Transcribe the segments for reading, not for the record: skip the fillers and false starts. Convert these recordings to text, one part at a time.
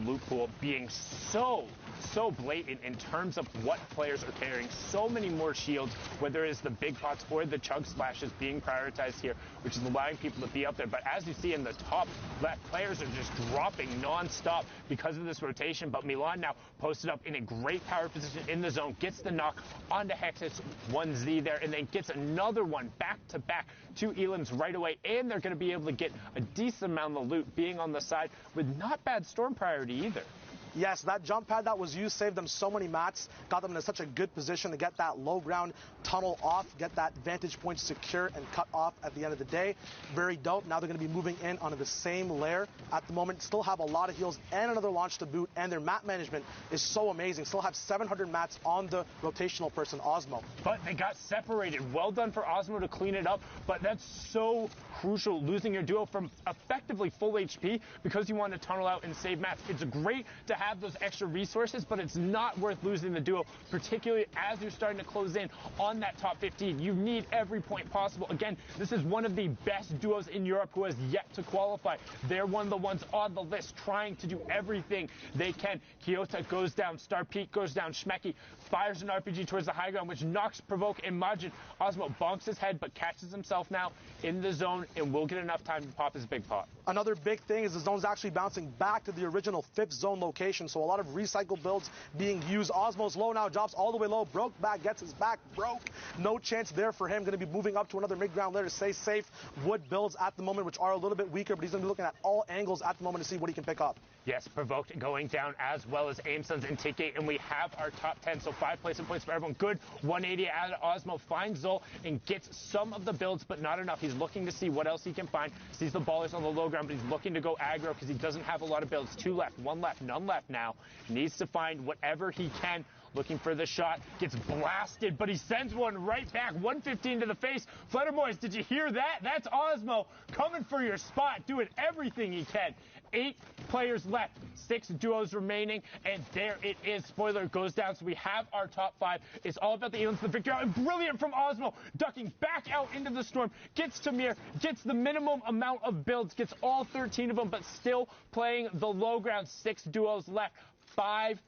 loot pool being so blatant in terms of what players are carrying. So many more shields, whether it's the big pots or the chug splashes being prioritized here, which is allowing people to be up there. But as you see in the top left, players are just dropping non-stop because of this rotation. But Milan now posted up in a great power position in the zone, gets the knock onto Hexus, 1Z there, and then gets another one back-to-back to Elims right away. And they're going to be able to get a decent amount of loot being on the side with not bad storm priority either. Yes, that jump pad that was used saved them so many mats, got them in such a good position to get that low ground tunnel off, get that vantage point secure and cut off at the end of the day. Very dope. Now they're going to be moving in onto the same layer at the moment. Still have a lot of heals and another launch to boot, and their mat management is so amazing. Still have 700 mats on the rotational person, Osmo. But they got separated. Well done for Osmo to clean it up, but that's so crucial, losing your duo from effectively full HP because you want to tunnel out and save mats. It's great to have those extra resources, but it's not worth losing the duo, particularly as you're starting to close in on that top 15. You need every point possible. Again, this is one of the best duos in Europe who has yet to qualify. They're one of the ones on the list trying to do everything they can. Kyoto goes down, Star Peak goes down, Schmecky fires an RPG towards the high ground, which knocks Provoke and Majin. Osmo bonks his head, but catches himself now in the zone and will get enough time to pop his big pot. Another big thing is the zone's actually bouncing back to the original 5th zone location, so a lot of recycle builds being used. Osmo's low now, drops all the way low. Broke back, gets his back broke. No chance there for him. Going to be moving up to another mid-ground layer to stay safe. Wood builds at the moment, which are a little bit weaker, but he's going to be looking at all angles at the moment to see what he can pick up. Yes, Provoked going down as well as Aimsons and Tiki, and we have our top 10, so 5 placement points for everyone. Good 180 out of Osmo, finds Zol and gets some of the builds, but not enough. He's looking to see what else he can find. Sees the ballers on the low ground, but he's looking to go aggro because he doesn't have a lot of builds. 2 left, 1 left, none left now. Needs to find whatever he can. Looking for the shot, gets blasted, but he sends one right back, 115 to the face. Flutterboys, did you hear that? That's Osmo coming for your spot, doing everything he can. 8 players left, 6 duos remaining, and there it is. Spoiler goes down, so we have our top 5. It's all about the Elims, the victory, and brilliant from Osmo, ducking back out into the storm, gets Tamir, gets the minimum amount of builds, gets all 13 of them, but still playing the low ground. 6 duos left. 5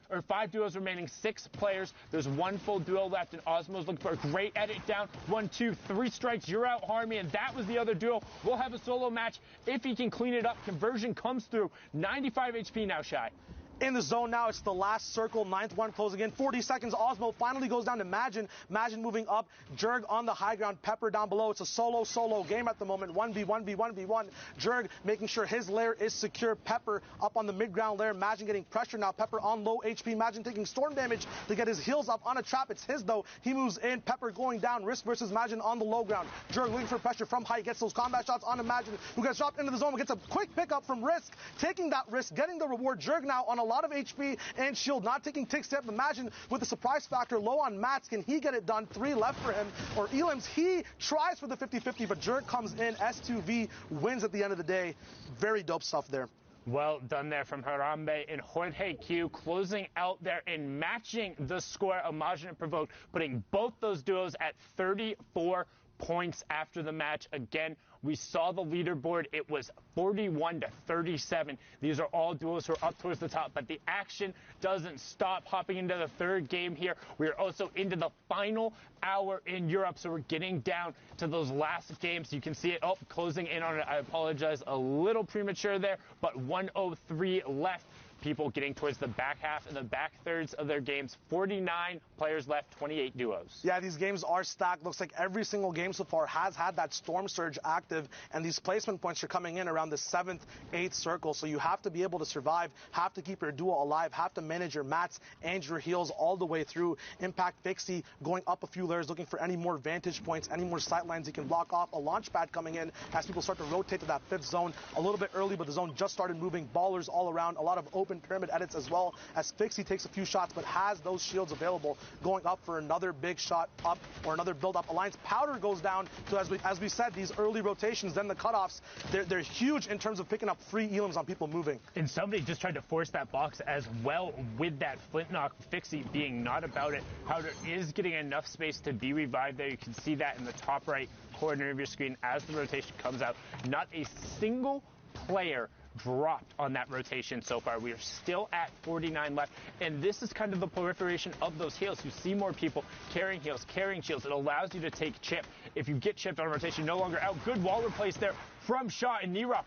duos remaining, 6 players. There's 1 full duo left, and Osmo's looking for a great edit down. 1, 2, 3 strikes. You're out, Harmy, and that was the other duo. We'll have a solo match if he can clean it up. Conversion comes through. 95 HP now, Shy. In the zone now, it's the last circle, 9th one closing in. 40 seconds, Osmo finally goes down to Majin. Majin moving up, Jurg on the high ground, Pepper down below. It's a solo game at the moment, 1v1v1v1. Jurg making sure his lair is secure. Pepper up on the mid-ground lair. Majin getting pressure now. Pepper on low HP. Majin taking storm damage to get his heals up on a trap. It's his though. He moves in. Pepper going down. Risk versus Majin on the low ground. Jurg looking for pressure from height. Gets those combat shots onto Majin, who gets dropped into the zone. Gets a quick pickup from Risk. Taking that risk, getting the reward. Jurg now on a lot of HP and shield, not taking tick step. Imagine with the surprise factor low on mats, can he get it done? 3 left for him. Or Elims, he tries for the 50-50, but Jurg comes in. S2V wins at the end of the day. Very dope stuff there. Well done there from Harambe and Jorge Q, closing out there and matching the score of Majin and Provoked, putting both those duos at 34 points after the match. Again, we saw the leaderboard. It was 41 to 37. These are all duos who are up towards the top, but the action doesn't stop. Hopping into the 3rd game here, we are also into the final hour in Europe, so we're getting down to those last games. You can see it closing in on it. I apologize, a little premature there, but 103 left. People getting towards the back half and the back thirds of their games. 49 players left, 28 duos. Yeah, these games are stacked. Looks like every single game so far has had that Storm Surge active, and these placement points are coming in around the 7th, 8th circle. So you have to be able to survive, have to keep your duo alive, have to manage your mats and your heals all the way through. Impact Fixie going up a few layers, looking for any more vantage points, any more sight lines he can block off. A launch pad coming in as people start to rotate to that 5th zone. A little bit early, but the zone just started moving. Ballers all around. A lot of open pyramid edits as well, as Fixie takes a few shots but has those shields available, going up for another big shot up or another build up. Alliance Powder goes down. So as we said, these early rotations, then the cutoffs, they're huge in terms of picking up free Elims on people moving. And somebody just tried to force that box as well with that flint knock. Fixie being not about it. Powder is getting enough space to be revived there. You can see that in the top right corner of your screen as the rotation comes out. Not a single player dropped on that rotation so far. We are still at 49 left, and this is kind of the proliferation of those heals. You see more people carrying heals, carrying shields. It allows you to take chip. If you get chipped on a rotation, no longer out. Good wall replace there from Shaw, and Nira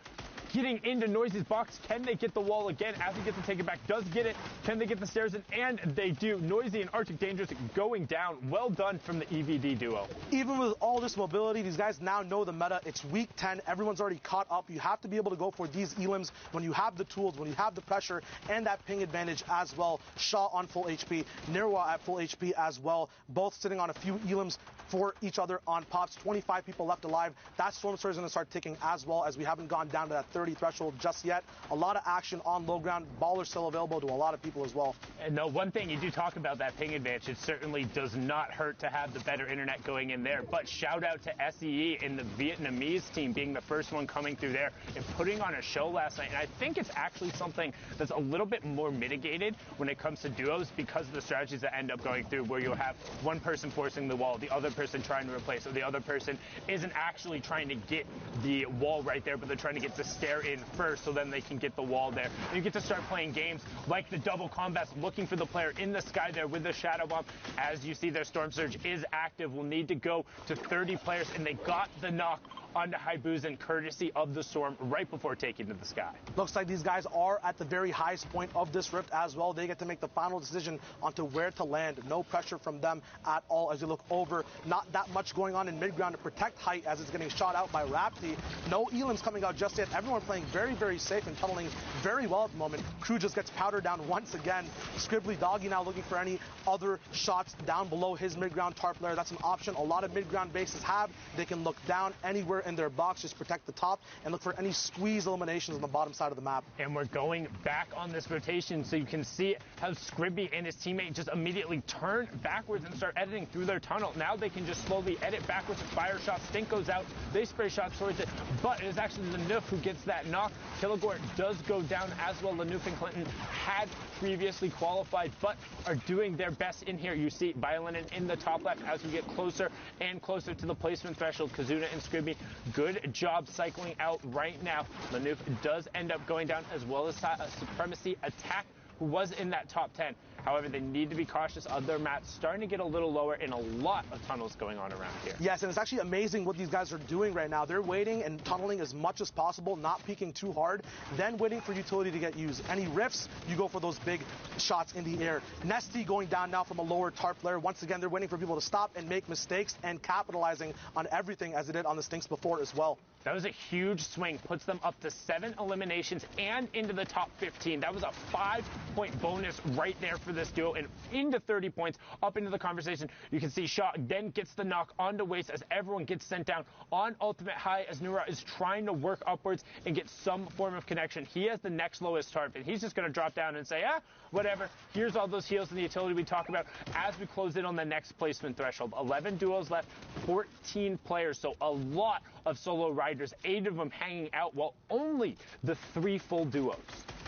getting into Noisy's box. Can they get the wall again as he gets to take it back? Does get it. Can they get the stairs in? And they do. Noisy and Arctic Dangerous going down. Well done from the EVD duo. Even with all this mobility, these guys now know the meta. It's week 10. Everyone's already caught up. You have to be able to go for these elims when you have the tools, when you have the pressure, and that ping advantage as well. Shaw on full HP, Nirwa at full HP as well. Both sitting on a few elims for each other on pops. 25 people left alive. That Storm Surge is going to start ticking as well, as we haven't gone down to that 30 threshold just yet. A lot of action on low ground. Baller still available to a lot of people as well. And the one thing you do talk about, that ping advantage, it certainly does not hurt to have the better internet going in there. But shout out to SEE and the Vietnamese team being the first one coming through there and putting on a show last night. And I think it's actually something that's a little bit more mitigated when it comes to duos because of the strategies that end up going through, where you'll have one person forcing the wall, the other person trying to replace, or the other person isn't actually trying to get the wall right there, but they're trying to get the stair in first so then they can get the wall there. And you get to start playing games like the double combats, looking for the player in the sky there with the Shadow Bomb. As you see, their Storm Surge is active. We'll need to go to 30 players, and they got the knock onto Haibuzin courtesy of the Storm right before taking to the sky. Looks like these guys are at the very highest point of this rift as well. They get to make the final decision onto where to land. No pressure from them at all as you look over. Not that much going on in mid-ground to protect height as it's getting shot out by Rapti. No elims coming out just yet. Everyone playing very, very safe and tunneling very well at the moment. Crew just gets powdered down once again. Scribbly Doggy now looking for any other shots down below his mid-ground tarp layer. That's an option a lot of mid-ground bases have. They can look down anywhere in their box, just protect the top and look for any squeeze eliminations on the bottom side of the map. And we're going back on this rotation, so you can see how Scribby and his teammate just immediately turn backwards and start editing through their tunnel. Now they can just slowly edit backwards. Fire shot, Stink goes out. They spray shots towards it, but it is actually Lanuf who gets that knock. Killigore does go down as well. Lanuf and Clinton had previously qualified, but are doing their best in here. You see Violin in the top left as we get closer and closer to the placement threshold. Kazuna and Scribby, good job cycling out right now. Lanuf does end up going down, as well as Supremacy Attack, who was in that top 10. However, they need to be cautious of their mats starting to get a little lower and a lot of tunnels going on around here. Yes, and it's actually amazing what these guys are doing right now. They're waiting and tunneling as much as possible, not peeking too hard, then waiting for utility to get used. Any rifts, you go for those big shots in the air. Nesty going down now from a lower tarp layer. Once again, they're waiting for people to stop and make mistakes and capitalizing on everything as they did on the Stinks before as well. That was a huge swing, puts them up to 7 eliminations and into the top 15. That was a 5-point bonus right there for this duo, and into 30 points, up into the conversation. You can see Shaw then gets the knock onto Waste as everyone gets sent down on ultimate high as Nura is trying to work upwards and get some form of connection. He has the next lowest tarp, and he's just going to drop down and say, whatever. Here's all those heals and the utility we talk about as we close in on the next placement threshold. 11 duos left, 14 players, so a lot of solo riders, 8 of them hanging out, while only the 3 full duos.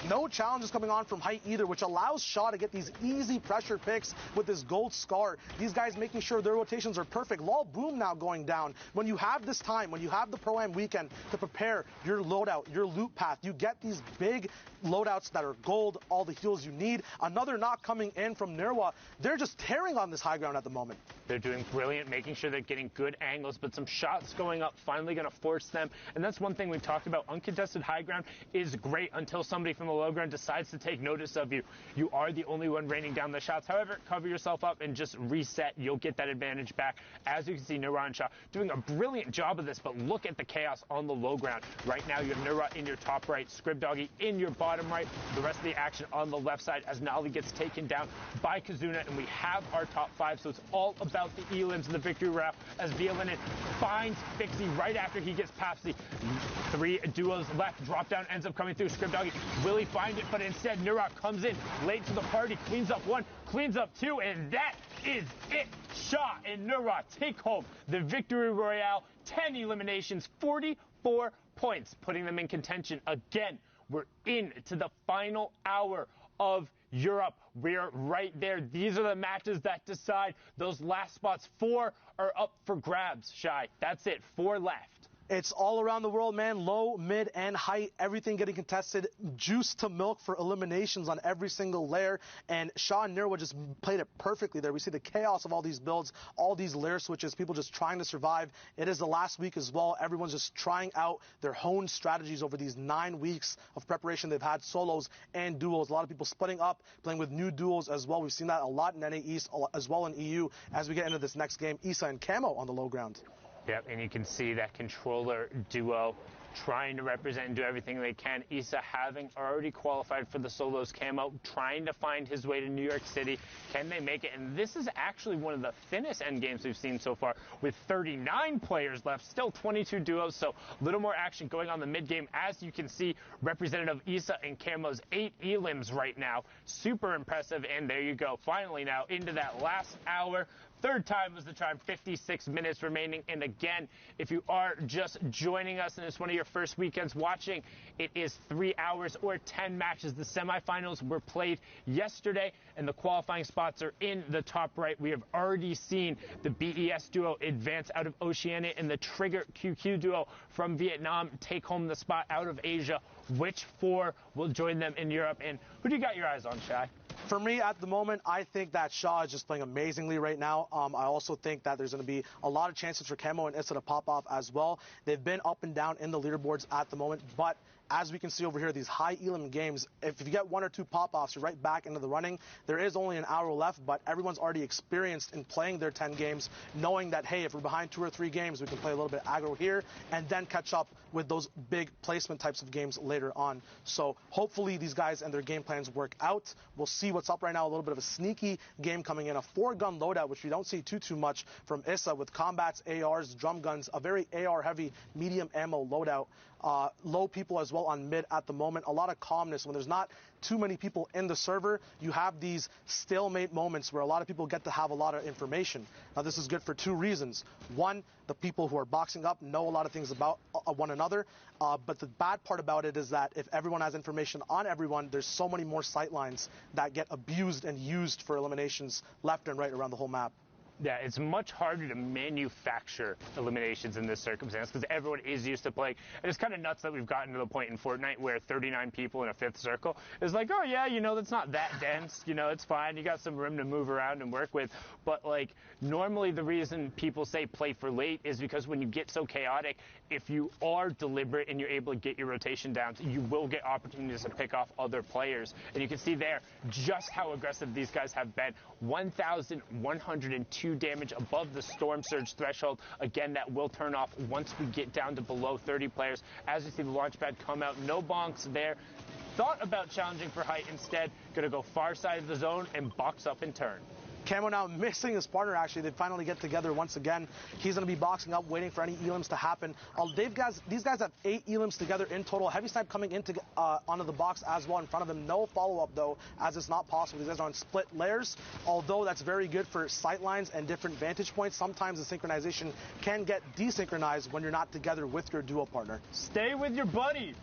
No challenges coming on from height either, which allows Shaw to get these easy pressure picks with this gold scar. These guys making sure their rotations are perfect. Lol Boom now going down. When you have this time, when you have the Pro-Am weekend to prepare your loadout, your loot path, you get these big loadouts that are gold, all the heals you need. Another knock coming in from Nirwa. They're just tearing on this high ground at the moment. They're doing brilliant, making sure they're getting good angles, but some shots going up finally going to force them. And that's one thing we've talked about. Uncontested high ground is great until somebody from the low ground decides to take notice of you. You are the only one raining down the shots. However, cover yourself up and just reset. You'll get that advantage back. As you can see, Nura and Shaw doing a brilliant job of this, but look at the chaos on the low ground. Right now, you have Nura in your top right, Scrib Doggy in your bottom right. The rest of the action on the left side as Nali gets taken down by Kazuna, and we have our top 5, so it's all about the elims and the victory route as Violinin finds Fixie right after he gets past the 3 duos left. Drop down ends up coming through. Scrib Doggy, will he find it? But instead, Nura comes in late to the party, cleans up 1, cleans up 2, and that is it. Shaw and Nura take home the victory royale. 10 eliminations, 44 points, putting them in contention again. We're into the final hour of Europe. We're right there. These are the matches that decide those last spots. 4 are up for grabs, Shai. That's it. 4 left. It's all around the world, man. Low, mid, and height, everything getting contested. Juice to milk for eliminations on every single layer. And Shaw and Nirwa just played it perfectly there. We see the chaos of all these builds, all these layer switches, people just trying to survive. It is the last week as well. Everyone's just trying out their honed strategies over these 9 weeks of preparation. They've had solos and duos. A lot of people splitting up, playing with new duos as well. We've seen that a lot in NA East, as well in EU. As we get into this next game, Issa and Camo on the low ground. Yep, and you can see that controller duo trying to represent and do everything they can. Issa having already qualified for the solos, Camo trying to find his way to New York City. Can they make it? And this is actually one of the thinnest end games we've seen so far, with 39 players left, still 22 duos, so a little more action going on the mid game. As you can see, representative Issa and Camo's 8 elims right now. Super impressive, and there you go. Finally now into that last hour. Third time was the charm, 56 minutes remaining. And again, if you are just joining us and it's one of your first weekends watching, it is 3 hours or 10 matches. The semifinals were played yesterday, and the qualifying spots are in the top right. We have already seen the BES duo advance out of Oceania and the Trigger QQ duo from Vietnam take home the spot out of Asia. Which 4 will join them in Europe? And who do you got your eyes on, Shai? For me, at the moment, I think that Shaw is just playing amazingly right now. I also think that there's going to be a lot of chances for Camo and Issa to pop off as well. They've been up and down in the leaderboards at the moment, but as we can see over here, these high elim games, if you get 1 or 2 pop-offs, you're right back into the running. There is only an hour left, but everyone's already experienced in playing their 10 games, knowing that, hey, if we're behind 2 or 3 games, we can play a little bit aggro here and then catch up with those big placement types of games later on. So hopefully these guys and their game plans work out. We'll see what's up right now. A little bit of a sneaky game coming in, a 4-gun loadout, which we don't see too much from Issa, with combats, ARs, drum guns, a very AR-heavy medium ammo loadout. Low people as well on mid at the moment. A lot of calmness. When there's not too many people in the server, you have these stalemate moments where a lot of people get to have a lot of information. Now, this is good for 2 reasons. One, the people who are boxing up know a lot of things about one another. But the bad part about it is that if everyone has information on everyone, there's so many more sightlines that get abused and used for eliminations left and right around the whole map. Yeah, it's much harder to manufacture eliminations in this circumstance because everyone is used to playing. And it's kind of nuts that we've gotten to the point in Fortnite where 39 people in a 5th circle is like, oh yeah, that's not that dense. It's fine. You got some room to move around and work with. But like, normally the reason people say play for late is because when you get so chaotic, if you are deliberate and you're able to get your rotation down, you will get opportunities to pick off other players. And you can see there just how aggressive these guys have been. 1,102 damage above the Storm Surge threshold. Again, that will turn off once we get down to below 30 players. As you see the launch pad come out, no bonks there. Thought about challenging for height, instead going to go far side of the zone and box up and turn. Camo now missing his partner, actually. They finally get together once again. He's going to be boxing up, waiting for any elims to happen. These guys have 8 elims together in total. Heavy Snipe coming into onto the box as well in front of him. No follow-up, though, as it's not possible. These guys are on split layers, although that's very good for sight lines and different vantage points. Sometimes the synchronization can get desynchronized when you're not together with your duo partner. Stay with your buddy.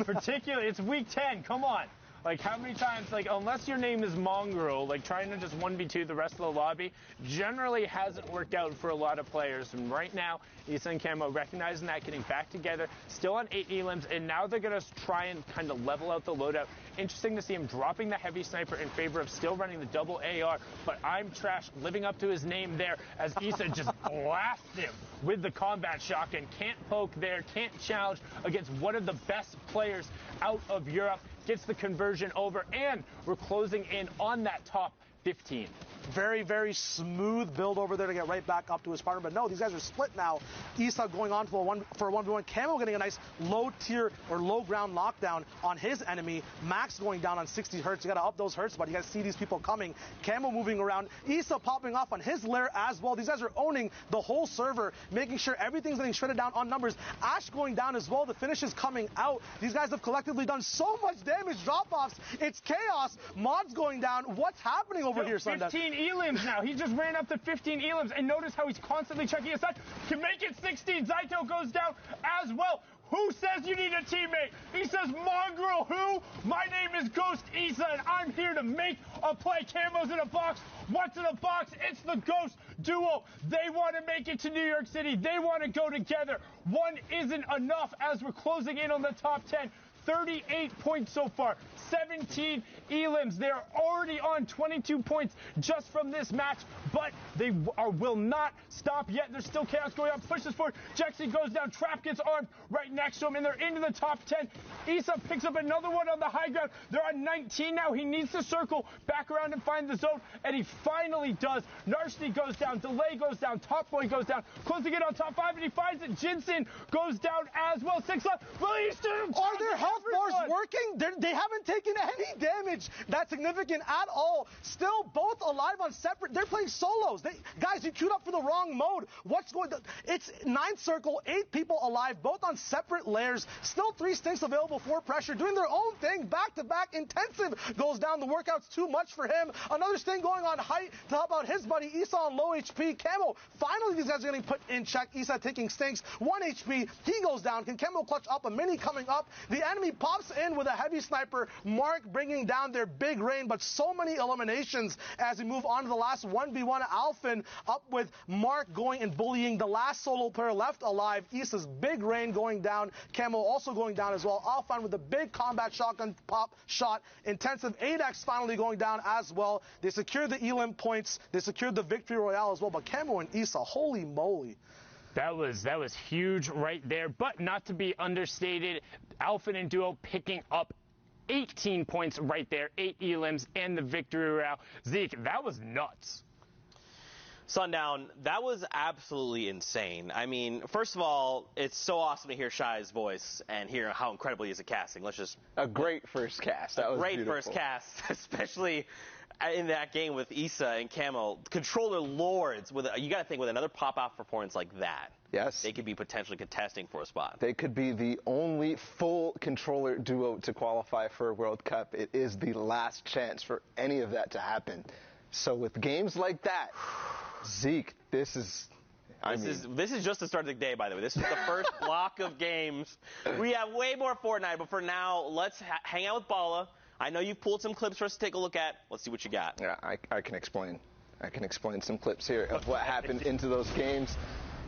Particularly, it's week 10. Come on. Like, how many times, like, unless your name is Mongrel, like, trying to just 1v2 the rest of the lobby generally hasn't worked out for a lot of players. And right now, Issa and Camo recognizing that, getting back together, still on 8 elims, and now they're going to try and kind of level out the loadout. Interesting to see him dropping the heavy sniper in favor of still running the double AR, but I'm Trash living up to his name there as Issa just blasts him with the combat shotgun. Can't poke there, can't challenge against one of the best players out of Europe. Gets the conversion over, and we're closing in on that top 15. Very, very smooth build over there to get right back up to his partner. But no, these guys are split now. Issa going on for a 1v1. Camo getting a nice low tier or low ground lockdown on his enemy. Max going down on 60 hertz. You got to up those hertz, but you got to see these people coming. Camo moving around. Issa popping off on his lair as well. These guys are owning the whole server, making sure everything's getting shredded down on numbers. Ash going down as well. The finish is coming out. These guys have collectively done so much damage. Drop-offs. It's chaos. Mods going down. What's happening over here, Sunday? 15 elims now. He just ran up to 15 elims, and notice how he's constantly checking his side. Can make it 16. Zaito goes down as well. Who says you need a teammate? He says, Mongrel, who? My name is Ghost Issa, and I'm here to make a play. Camo's in a box. What's in a box? It's the Ghost. duo. They want to make it to New York City. They want to go together. One isn't enough as we're closing in on the top 10. 38 points so far, 17 elims. They're already on 22 points just from this match, but they will not stop yet. There's still chaos going on. Pushes forward. Jexy goes down. Trap gets armed right next to him, and they're into the top 10. Issa picks up another one on the high ground. They're on 19 now. He needs to circle back around and find the zone, and he finally does. Narshni goes down. Delay goes down. Top Boy goes down. Closing in on top 5, and he finds it. Jinsen goes down as well. 6 left. Are there health bars working? They haven't taken any damage that's significant at all. Still both alive on separate. They're playing solos. Guys, you queued up for the wrong mode. What's going on? It's 9th circle, 8 people alive, both on separate layers. Still 3 stinks available for pressure, doing their own thing. Back-to-back intensive goes down. The workout's too much for him. Another sting going on height to help out his buddy Issa on low HP. Camo, finally these guys are getting put in check. Issa taking stinks. 1 HP. He goes down. Can Camo clutch up? A mini coming up. The enemy pops in with a heavy sniper. Mark bringing down their big rain, but so many eliminations as we move on to the last 1v1. Alphen up with Mark going and bullying the last solo player left alive. Issa's big rain going down. Camo also going down as well. Alphen with a big combat shotgun pop shot. Intensive 8x finally going down as well. They secured the elim points. They secured the victory royale as well, but Camo and Issa, holy moly. That was huge right there, but not to be understated. Alphen and Duo picking up 18 points right there, 8 elims, and the victory royale. Zeke, that was nuts. Sundown, that was absolutely insane. I mean, first of all, it's so awesome to hear Shai's voice and hear how incredible he is at casting. Let's just a great first cast. That was great beautiful. First cast, especially in that game with Issa and Camo. Controller lords, you got to think with another pop-off performance like that. Yes. They could be potentially contesting for a spot. They could be the only full controller duo to qualify for a World Cup. It is the last chance for any of that to happen. So with games like that, Zeke, this is just the start of the day, by the way. This is the first block of games. We have way more Fortnite, but for now, let's hang out with Bala. I know you've pulled some clips for us to take a look at. Let's see what you got. Yeah, I can explain. I can explain some clips here of what happened into those games.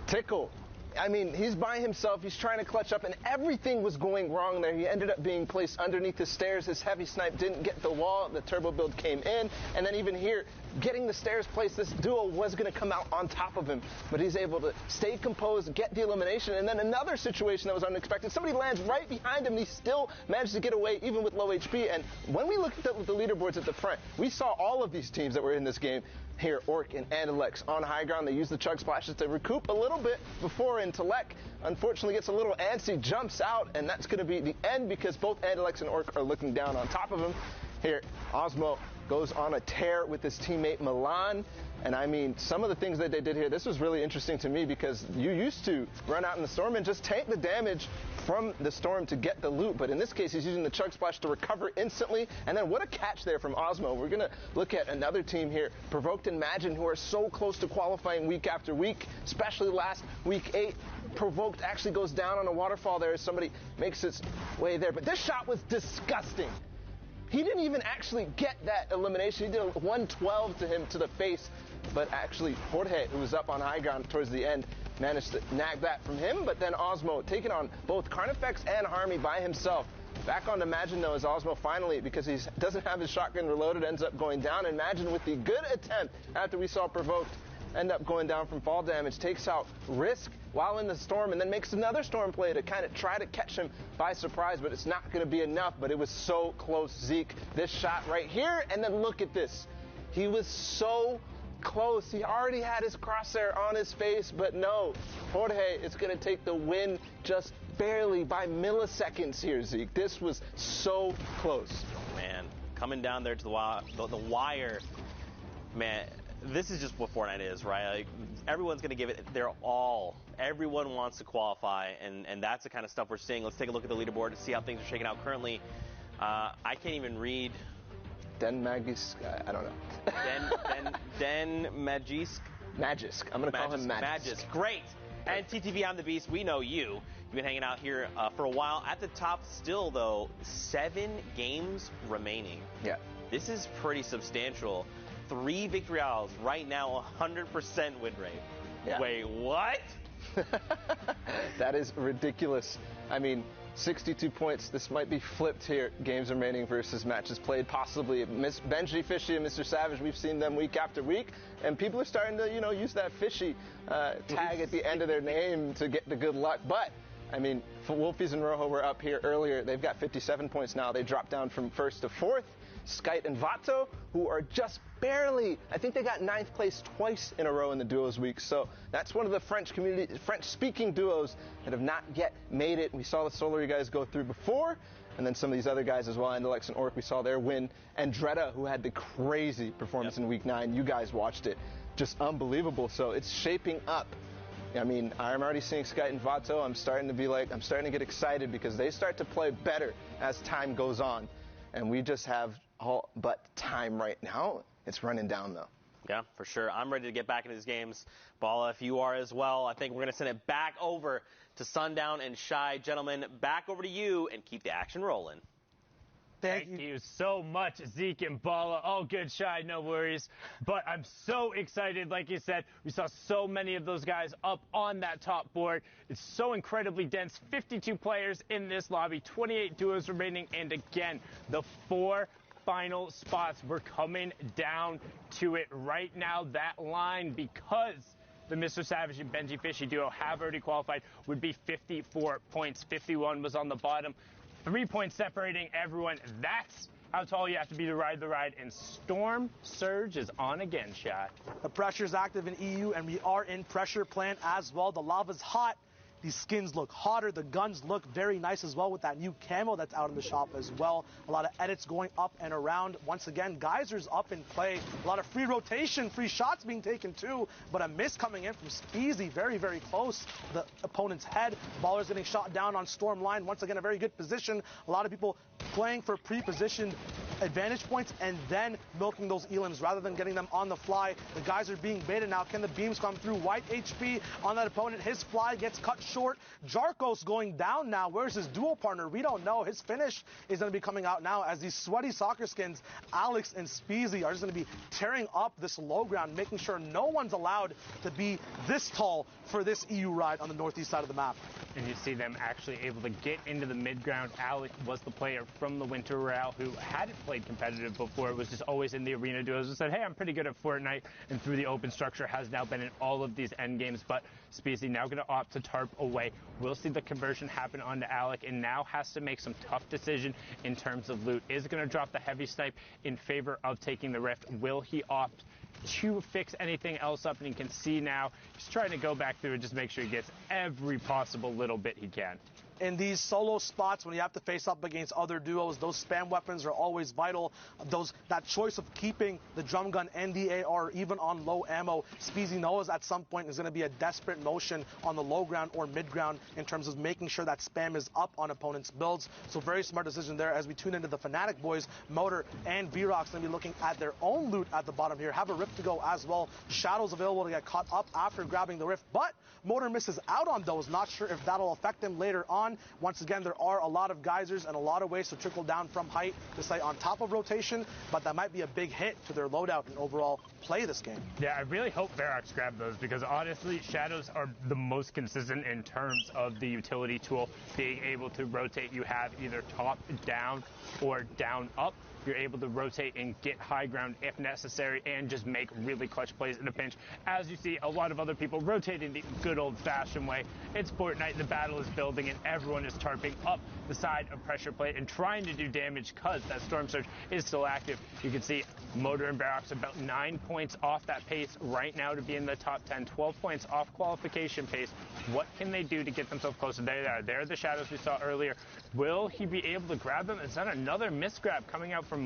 Tickle, I mean, he's by himself. He's trying to clutch up, and everything was going wrong there. He ended up being placed underneath the stairs. His heavy snipe didn't get the wall. The turbo build came in, and then even here, getting the stairs placed, this duo was going to come out on top of him, but he's able to stay composed, get the elimination, and then another situation that was unexpected. Somebody lands right behind him, and he still managed to get away, even with low HP. And when we looked at the leaderboards at the front, we saw all of these teams that were in this game here, Orc and Andalex on high ground. They use the chug splashes to recoup a little bit before Telek unfortunately gets a little antsy, jumps out, and that's going to be the end because both Andalex and Orc are looking down on top of him. Here, Osmo goes on a tear with his teammate Milan. And I mean, some of the things that they did here, this was really interesting to me because you used to run out in the storm and just tank the damage from the storm to get the loot. But in this case, he's using the chug splash to recover instantly. And then what a catch there from Osmo. We're going to look at another team here, Provoked and Imagine, who are so close to qualifying week after week, especially last week 8. Provoked actually goes down on a waterfall there as somebody makes its way there. But this shot was disgusting. He didn't even actually get that elimination. He did a 112 to him to the face, but actually Jorge, who was up on high ground towards the end, managed to nag that from him. But then Osmo taking on both Carnifex and Harmy by himself. Back on Imagine, though, as Osmo finally, because he doesn't have his shotgun reloaded, ends up going down. Imagine with the good attempt after we saw Provoked end up going down from fall damage, takes out Risk while in the storm, and then makes another storm play to kind of try to catch him by surprise, but it's not going to be enough. But it was so close, Zeke. This shot right here, and then look at this. He was so close. He already had his crosshair on his face, but no. Jorge is going to take the win just barely by milliseconds here, Zeke. This was so close. Man, coming down there to the wire, man. This is just what Fortnite is, right? Like, everyone's going to give it their all. Everyone wants to qualify, and that's the kind of stuff we're seeing. Let's take a look at the leaderboard to see how things are shaking out currently. I can't even read. Den Magisk, I don't know. Den Magisk? Magisk. I'm going to call him Magisk. Magisk, great. And TTV on the Beast, we know you. You've been hanging out here for a while. At the top still, though, 7 games remaining. Yeah. This is pretty substantial. 3 victory hours right now, 100% win rate. Yeah. Wait, what? That is ridiculous. I mean, 62 points. This might be flipped here. Games remaining versus matches played. Possibly Benji Fishy and Mr. Savage. We've seen them week after week, and people are starting to, use that Fishy tag at the end of their name to get the good luck. But I mean, Wolfies and Rojo were up here earlier. They've got 57 points now. They dropped down from 1st to 4th. Skite and Vato, who are just barely, I think they got 9th place twice in a row in the duos week. So that's one of the French-speaking duos that have not yet made it. We saw the Solary guys go through before, and then some of these other guys as well. Andalex and Orc, we saw their win. And Dreda, who had the crazy performance in week 9. You guys watched it. Just unbelievable. So it's shaping up. I mean, I'm already seeing Skite and Vato. I'm starting to get excited because they start to play better as time goes on. And we just have all but time right now. It's running down, though. Yeah, for sure. I'm ready to get back into these games. Bala, if you are as well, I think we're going to send it back over to Sundown and Shy. Gentlemen, back over to you and keep the action rolling. Thank you so much, Zeke and Bala. All good, Shy, no worries. But I'm so excited. Like you said, we saw so many of those guys up on that top board. It's so incredibly dense. 52 players in this lobby, 28 duos remaining. And again, the 4 final spots, we're coming down to it right now. That line, because the Mr. Savage and Benji Fishy duo have already qualified, would be 54 points. 51 was on the bottom. 3 points separating everyone. That's how tall you have to be to ride the ride. And Storm Surge is on again, Shy. The pressure's active in EU, and we are in pressure plant as well. The lava's hot. These skins look hotter. The guns look very nice as well with that new camo that's out in the shop as well. A lot of edits going up and around. Once again, Geysers up in play. A lot of free rotation, free shots being taken too. But a miss coming in from Speezy, very, very close to the opponent's head. Baller's getting shot down on Storm line. Once again, a very good position. A lot of people playing for pre-positioned advantage points and then milking those elims rather than getting them on the fly. The guys are being baited now. Can the beams come through? White HP on that opponent. His fly gets cut short. Jarkos going down now. Where's his dual partner? We don't know. His finish is going to be coming out now as these sweaty soccer skins, Alex and Speezy, are just going to be tearing up this low ground, making sure no one's allowed to be this tall for this EU ride on the northeast side of the map. And you see them actually able to get into the mid ground. Alex was the player from the Winter Royale who hadn't played competitive before. It was just always in the arena duos and said, hey, I'm pretty good at Fortnite, and through the open structure has now been in all of these end games. But Speezy now going to opt to tarp away. We'll see the conversion happen onto Alec, and now has to make some tough decision in terms of loot. Is going to drop the heavy snipe in favor of taking the rift. Will he opt to fix anything else up? And you can see now he's trying to go back through and just make sure he gets every possible little bit he can. In these solo spots, when you have to face up against other duos, those spam weapons are always vital. That choice of keeping the drum gun and the AR even on low ammo, Speezy knows at some point is going to be a desperate motion on the low ground or mid ground in terms of making sure that spam is up on opponents' builds. So very smart decision there as we tune into the Fnatic boys. Motor and Vrox going to be looking at their own loot at the bottom here. Have a rift to go as well. Shadows available to get caught up after grabbing the rift, but Motor misses out on those. Not sure if that'll affect him later on. Once again, there are a lot of geysers and a lot of ways to trickle down from height to stay on top of rotation, but that might be a big hit to their loadout and overall play this game. Yeah, I really hope Vrox grabbed those because honestly, Shadows are the most consistent in terms of the utility tool being able to rotate. You have either top down or down up. You're able to rotate and get high ground if necessary and just make really clutch plays in a pinch. As you see, a lot of other people rotating the good old-fashioned way. It's Fortnite, the battle is building, and everyone is tarping up the side of pressure plate and trying to do damage because that Storm Surge is still active. You can see Motor and Vrox about 9 points off that pace right now to be in the top 10, 12 points off qualification pace. What can they do to get themselves closer? There they are. There are the Shadows we saw earlier. Will he be able to grab them? Is that another misgrab coming out from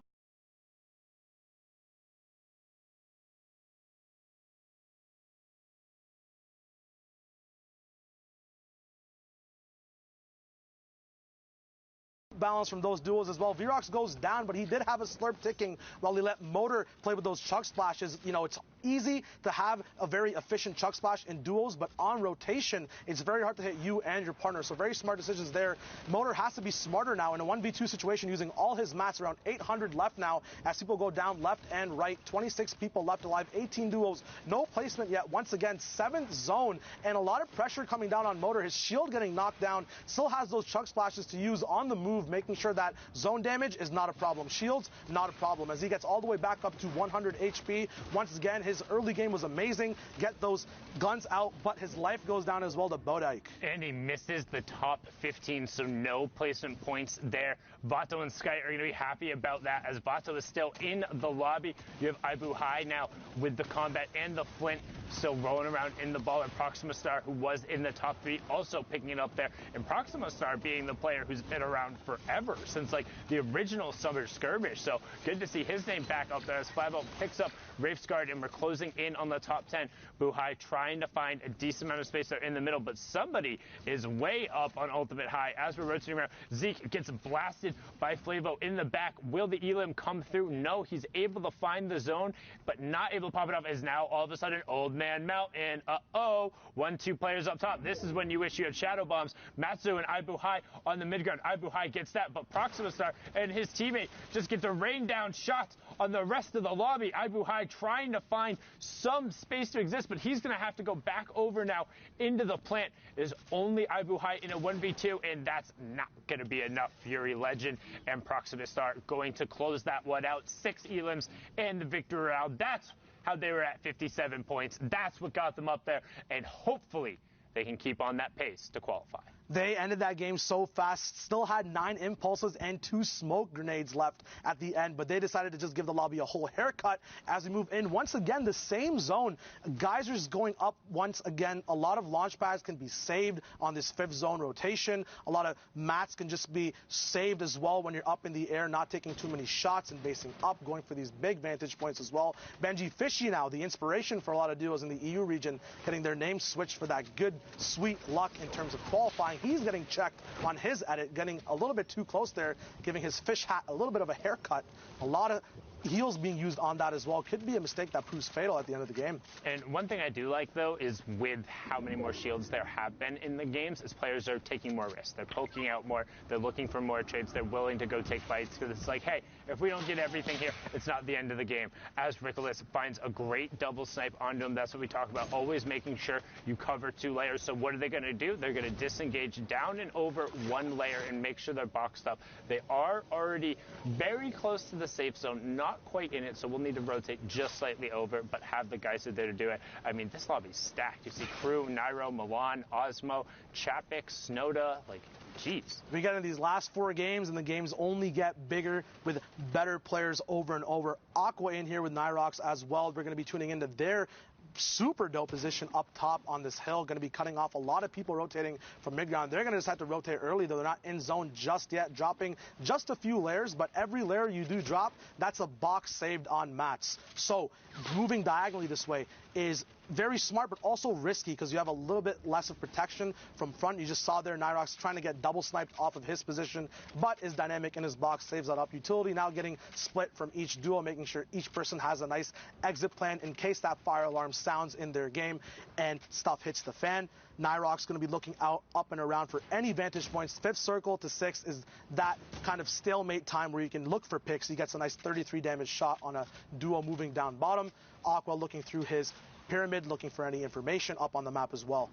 balance from those duels as well. Vrox goes down, but he did have a slurp ticking while he let Motor play with those chuck splashes. You know, it's easy to have a very efficient chuck splash in duos, but on rotation, it's very hard to hit you and your partner. So very smart decisions there. Motor has to be smarter now in a 1v2 situation, using all his mats, around 800 left now as people go down left and right. 26 people left alive, 18 duos, no placement yet. Once again, 7th zone, and a lot of pressure coming down on Motor. His shield getting knocked down, still has those chuck splashes to use on the move, making sure that zone damage is not a problem. Shields, not a problem, as he gets all the way back up to 100 HP. Once again, his early game was amazing. Get those guns out, but his life goes down as well to Bodike. And he misses the top 15, so no placement points there. Vato and Sky are going to be happy about that, as Vato is still in the lobby. You have Ibu High now with the combat and the flint still rolling around in the ball, and Proxima Star, who was in the top 3, also picking it up there. And Proxima Star being the player who's been around forever, since like the original Summer Skirmish. So good to see his name back up there as Flavo picks up Wraith's Guard, and we're closing in on the top 10. Buhai trying to find a decent amount of space there in the middle, but somebody is way up on Ultimate High as we're rotating around. Zeke gets blasted by Flavo in the back. Will the Elim come through? No, he's able to find the zone, but not able to pop it off, as now all of a sudden Old Man Mountain, 1-2 players up top. This is when you wish you had Shadow Bombs. Matsu and Ibu High on the mid ground. Ibu High gets that, but Proxima Star and his teammate just get to rain down shots on the rest of the lobby. Ibu High trying to find some space to exist, but he's going to have to go back over now into the plant. There's only Ibu High in a 1v2, and that's not going to be enough. Fury Legend and Proxima Star going to close that one out. 6 elims and the victory round. That's how they were at 57 points. That's what got them up there, and hopefully they can keep on that pace to qualify. They ended that game so fast, still had 9 impulses and 2 smoke grenades left at the end, but they decided to just give the lobby a whole haircut as we move in. Once again, the same zone. Geysers going up once again. A lot of launch pads can be saved on this 5th zone rotation. A lot of mats can just be saved as well when you're up in the air, not taking too many shots and basing up, going for these big vantage points as well. Benji Fishy now, the inspiration for a lot of duos in the EU region, getting their name switched for that good, sweet luck in terms of qualifying. He's getting checked on his edit, getting a little bit too close there, giving his fish hat a little bit of a haircut. A lot of heals being used on that as well. Could be a mistake that proves fatal at the end of the game. And one thing I do like, though, is with how many more shields there have been in the games, is players are taking more risks. They're poking out more. They're looking for more trades. They're willing to go take fights, because it's like, hey, if we don't get everything here, it's not the end of the game. As Rickolas finds a great double snipe onto him. That's what we talk about, always making sure you cover 2 layers. So what are they going to do? They're going to disengage down and over 1 layer and make sure they're boxed up. They are already very close to the safe zone, not quite in it, so we'll need to rotate just slightly over, but have the guys there to do it. I mean, this lobby's stacked. You see Crew, Nairo, Milan, Osmo, Chapik, Snowda, like, jeez. We get in these last 4 games, and the games only get bigger with better players over and over. Aqua in here with Nyrox as well. We're going to be tuning into their super dope position up top on this hill. Going to be cutting off a lot of people rotating from mid-ground. They're going to just have to rotate early, though. They're not in zone just yet, dropping just a few layers, but every layer you do drop, that's a box saved on mats. So moving diagonally this way is very smart, but also risky, because you have a little bit less of protection from front. You just saw there Nyrox trying to get double sniped off of his position, but is dynamic in his box, saves that up. Utility now getting split from each duo, making sure each person has a nice exit plan in case that fire alarm sounds in their game and stuff hits the fan. Nyrox going to be looking out, up and around for any vantage points. 5th circle to 6th is that kind of stalemate time where you can look for picks. He gets a nice 33 damage shot on a duo moving down bottom. Aqua looking through his pyramid, looking for any information up on the map as well.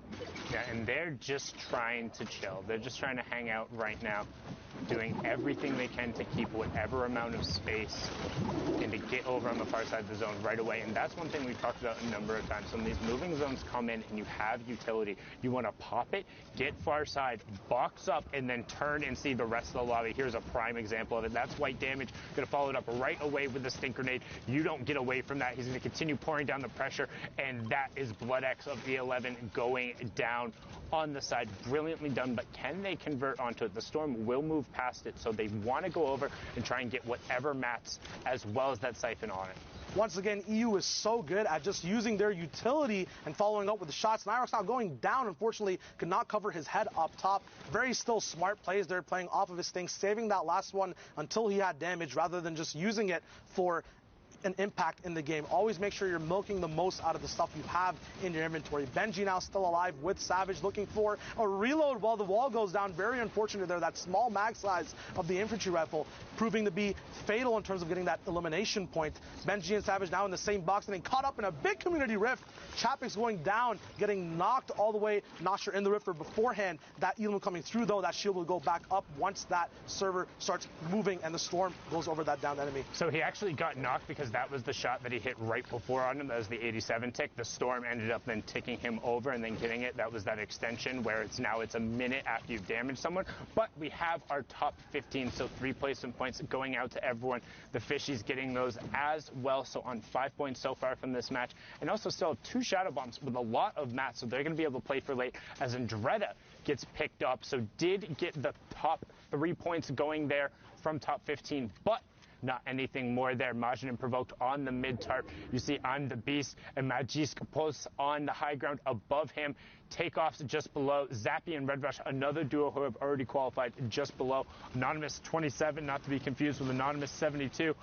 Yeah, and they're just trying to chill. They're just trying to hang out right now, doing everything they can to keep whatever amount of space and to get over on the far side of the zone right away. And that's one thing we've talked about a number of times. When these moving zones come in and you have utility, you want to pop it, get far side, box up, and then turn and see the rest of the lobby. Here's a prime example of it. That's White Damage. Going to follow it up right away with the stink grenade. You don't get away from that. He's going to continue pouring down the pressure, and that is Blood X of the 11 going down on the side. Brilliantly done, but can they convert onto it? The Storm will move past it, so they want to go over and try and get whatever mats as well as that Siphon on it. Once again, EU is so good at just using their utility and following up with the shots. Nyrox now going down, unfortunately, could not cover his head up top. Very still smart plays there, playing off of his thing, saving that last one until he had damage rather than just using it for an impact in the game. Always make sure you're milking the most out of the stuff you have in your inventory. Benji now still alive with Savage, looking for a reload while the wall goes down. Very unfortunate there. That small mag size of the infantry rifle proving to be fatal in terms of getting that elimination point. Benji and Savage now in the same box, getting caught up in a big community rift. Chapek's going down, getting knocked all the way. Not sure in the rift or beforehand. That Elam coming through though, that shield will go back up once that server starts moving and the storm goes over that down enemy. So he actually got knocked because that was the shot that he hit right before on him. That was the 87 tick. The storm ended up then ticking him over and then getting it. That was that extension where it's a minute after you've damaged someone. But we have our top 15, so 3 placement points going out to everyone. The Fishies getting those as well, so on 5 points so far from this match. And also still 2 Shadow Bombs with a lot of mats, so they're going to be able to play for late as Andretta gets picked up. So did get the top 3 points going there from top 15, but not anything more there. Majin and Provoked on the mid tarp. You see I'm the Beast and Magisk posts on the high ground above him. Takeoffs just below. Zappy and Red Rush, another duo who have already qualified, just below. Anonymous 27, not to be confused with Anonymous 72,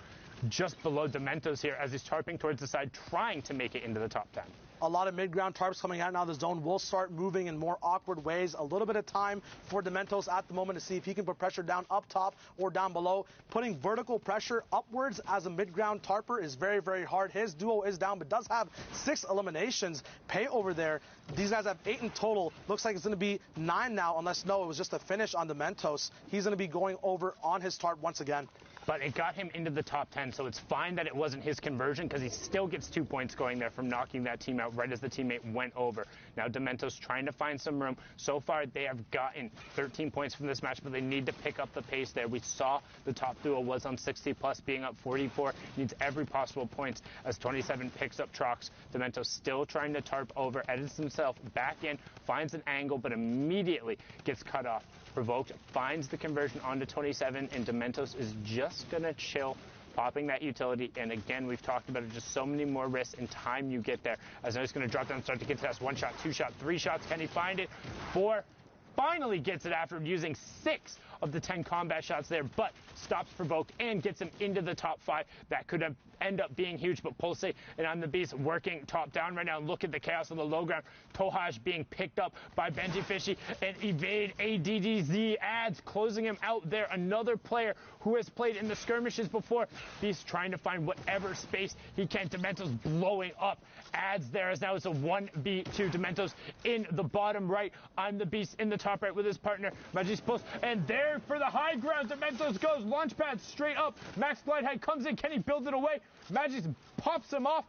just below Dementos here as he's tarping towards the side, trying to make it into the top 10. A lot of mid-ground tarps coming out now. The zone will start moving in more awkward ways. A little bit of time for Dementos at the moment to see if he can put pressure down up top or down below. Putting vertical pressure upwards as a mid-ground tarper is very, very hard. His duo is down, but does have 6 eliminations. Pay over there. These guys have 8 in total. Looks like it's going to be 9 now, unless, no, it was just a finish on Dementos. He's going to be going over on his tarp once again. But it got him into the top 10, so it's fine that it wasn't his conversion because he still gets 2 points going there from knocking that team out right as the teammate went over. Now Dementos trying to find some room. So far they have gotten 13 points from this match, but they need to pick up the pace there. We saw the top duo was on 60 plus, being up 44. Needs every possible point as 27 picks up Trox. Dementos still trying to tarp over, edits himself back in, finds an angle, but immediately gets cut off. Provoked finds the conversion onto 27, and Dementos is just going to chill, popping that utility. And again, we've talked about it, just so many more risks and time you get there. As he's going to drop down and start to get to us. 1 shot, 2 shot, 3 shots. Can he find it? 4. Finally gets it after using 6 of the 10 combat shots there, but stops Provoked and gets him into the top 5. That could have end up being huge, but Pulse and I'm the Beast working top down right now. Look at the chaos on the low ground. Tohaj being picked up by Benji Fishy and Evade ADDZ adds, closing him out there. Another player who has played in the skirmishes before. Beast trying to find whatever space he can. Dementos blowing up. Adds there as now it's a 1v2. Dementos in the bottom right. I'm the Beast in the top right with his partner. Magi's post. And there for the high ground. Dementos goes. Launchpad straight up. Max Glidehead comes in. Can he build it away? Magic pops him off.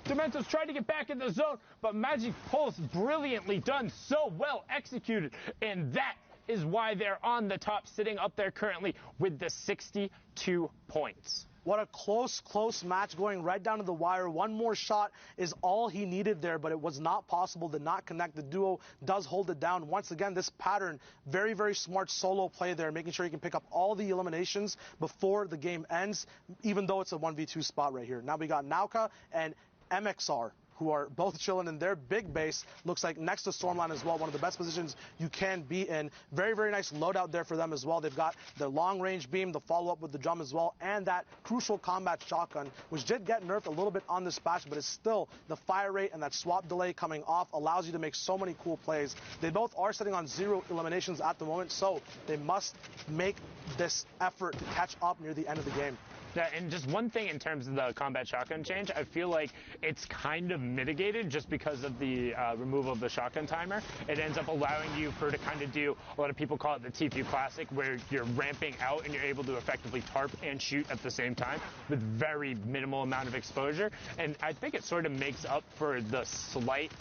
Dementos tried to get back in the zone, but Magic pulls brilliantly done, so well executed. And that is why they're on the top, sitting up there currently with the 62 points. What a close match going right down to the wire. One more shot is all he needed there, but it was not possible to not connect. The duo does hold it down. Once again, this pattern, very, very smart solo play there, making sure he can pick up all the eliminations before the game ends, even though it's a 1v2 spot right here. Now we got Nauka and MXR, who are both chilling in their big base. Looks like next to Stormline as well, one of the best positions you can be in. Very, very nice loadout there for them as well. They've got the long-range beam, the follow-up with the drum as well, and that crucial combat shotgun, which did get nerfed a little bit on this patch, but it's still the fire rate and that swap delay coming off allows you to make so many cool plays. They both are sitting on 0 eliminations at the moment, so they must make this effort to catch up near the end of the game. Yeah, and just one thing in terms of the combat shotgun change, I feel like it's kind of mitigated just because of the removal of the shotgun timer. It ends up allowing you to kind of do, a lot of people call it the TPU Classic, where you're ramping out and you're able to effectively tarp and shoot at the same time with very minimal amount of exposure. And I think it sort of makes up for the slight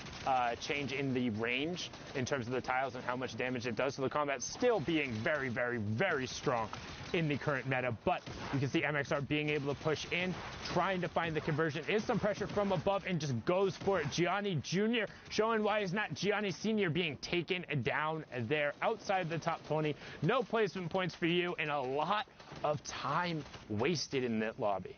change in the range in terms of the tiles and how much damage it does. So the combat still being very, very, very strong in the current meta, but you can see MXR being able to push in, trying to find the conversion. Is some pressure from above and just goes for it. Gianni Jr. showing why he's not Gianni Sr. being taken down there outside the top 20. No placement points for you and a lot of time wasted in that lobby.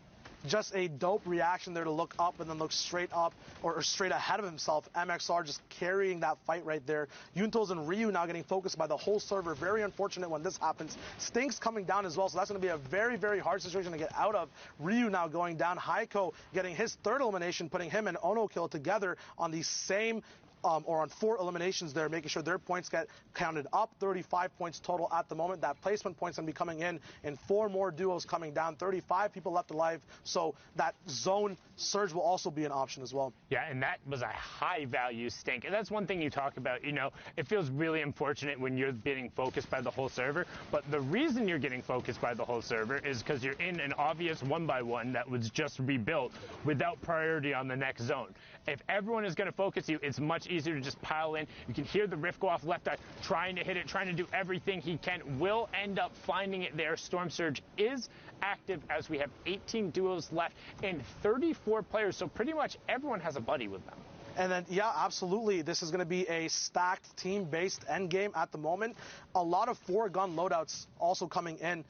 just a dope reaction there to look up and then look straight up or straight ahead of himself. MXR just carrying that fight right there. Yuntos and Ryu now getting focused by the whole server. Very unfortunate when this happens. Stinks coming down as well, so that's going to be a very, very hard situation to get out of. Ryu now going down. Haiko getting his third elimination, putting him and Ono Kill together on the same or on 4 eliminations there, making sure their points get counted up. 35 points total at the moment. That placement point's going to be coming in 4 more duos coming down. 35 people left alive, so that zone surge will also be an option as well. Yeah, and that was a high-value stink. And that's one thing you talk about, you know, it feels really unfortunate when you're getting focused by the whole server, but the reason you're getting focused by the whole server is because you're in an obvious 1x1 that was just rebuilt without priority on the next zone. If everyone is going to focus you, it's much easier to just pile in. You can hear the Rift go off left eye, trying to hit it, trying to do everything he can. Will end up finding it there. Storm Surge is active as we have 18 duos left and 34 players, so pretty much everyone has a buddy with them. And then, yeah, absolutely. This is going to be a stacked team-based endgame at the moment. A lot of 4-gun loadouts also coming in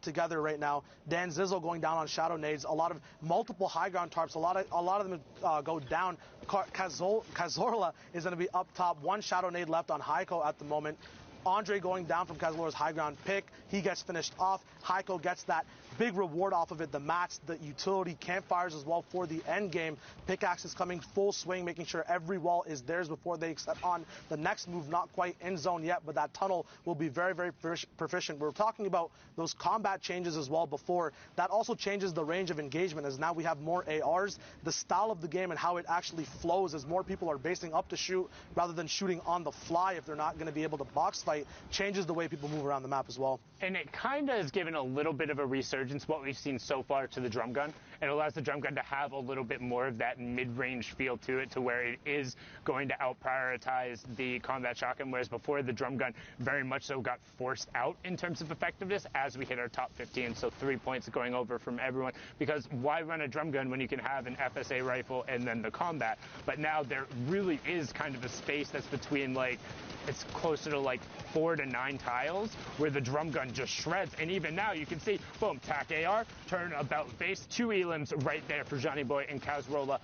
together right now. Dan Zizzle going down on Shadow Nades. A lot of multiple high ground tarps. A lot of them go down. Cazorla is going to be up top. 1 Shadow Nade left on Haiko at the moment. Andre going down from Cazorla's high ground pick. He gets finished off. Haiko gets that big reward off of it. The mats, the utility, campfires as well for the end game. Pickaxe is coming full swing, making sure every wall is theirs before they accept on the next move. Not quite in zone yet, but that tunnel will be very, very proficient. We're talking about those combat changes as well before. That also changes the range of engagement, as now we have more ARs. The style of the game and how it actually flows as more people are basing up to shoot rather than shooting on the fly if they're not going to be able to box fight, changes the way people move around the map as well. And it kind of has given a little bit of a resurgence, what we've seen so far, to the drum gun. It allows the drum gun to have a little bit more of that mid-range feel to it, to where it is going to out-prioritize the combat shotgun, whereas before the drum gun very much so got forced out in terms of effectiveness as we hit our top 15, so 3 points going over from everyone, because why run a drum gun when you can have an FSA rifle and then the combat? But now there really is kind of a space that's between, like, it's closer to like 4 to 9 tiles where the drum gun just shreds. And even now you can see, boom, tac AR, turn about face, 2 elims right there for Johnny Boy and Cazorla.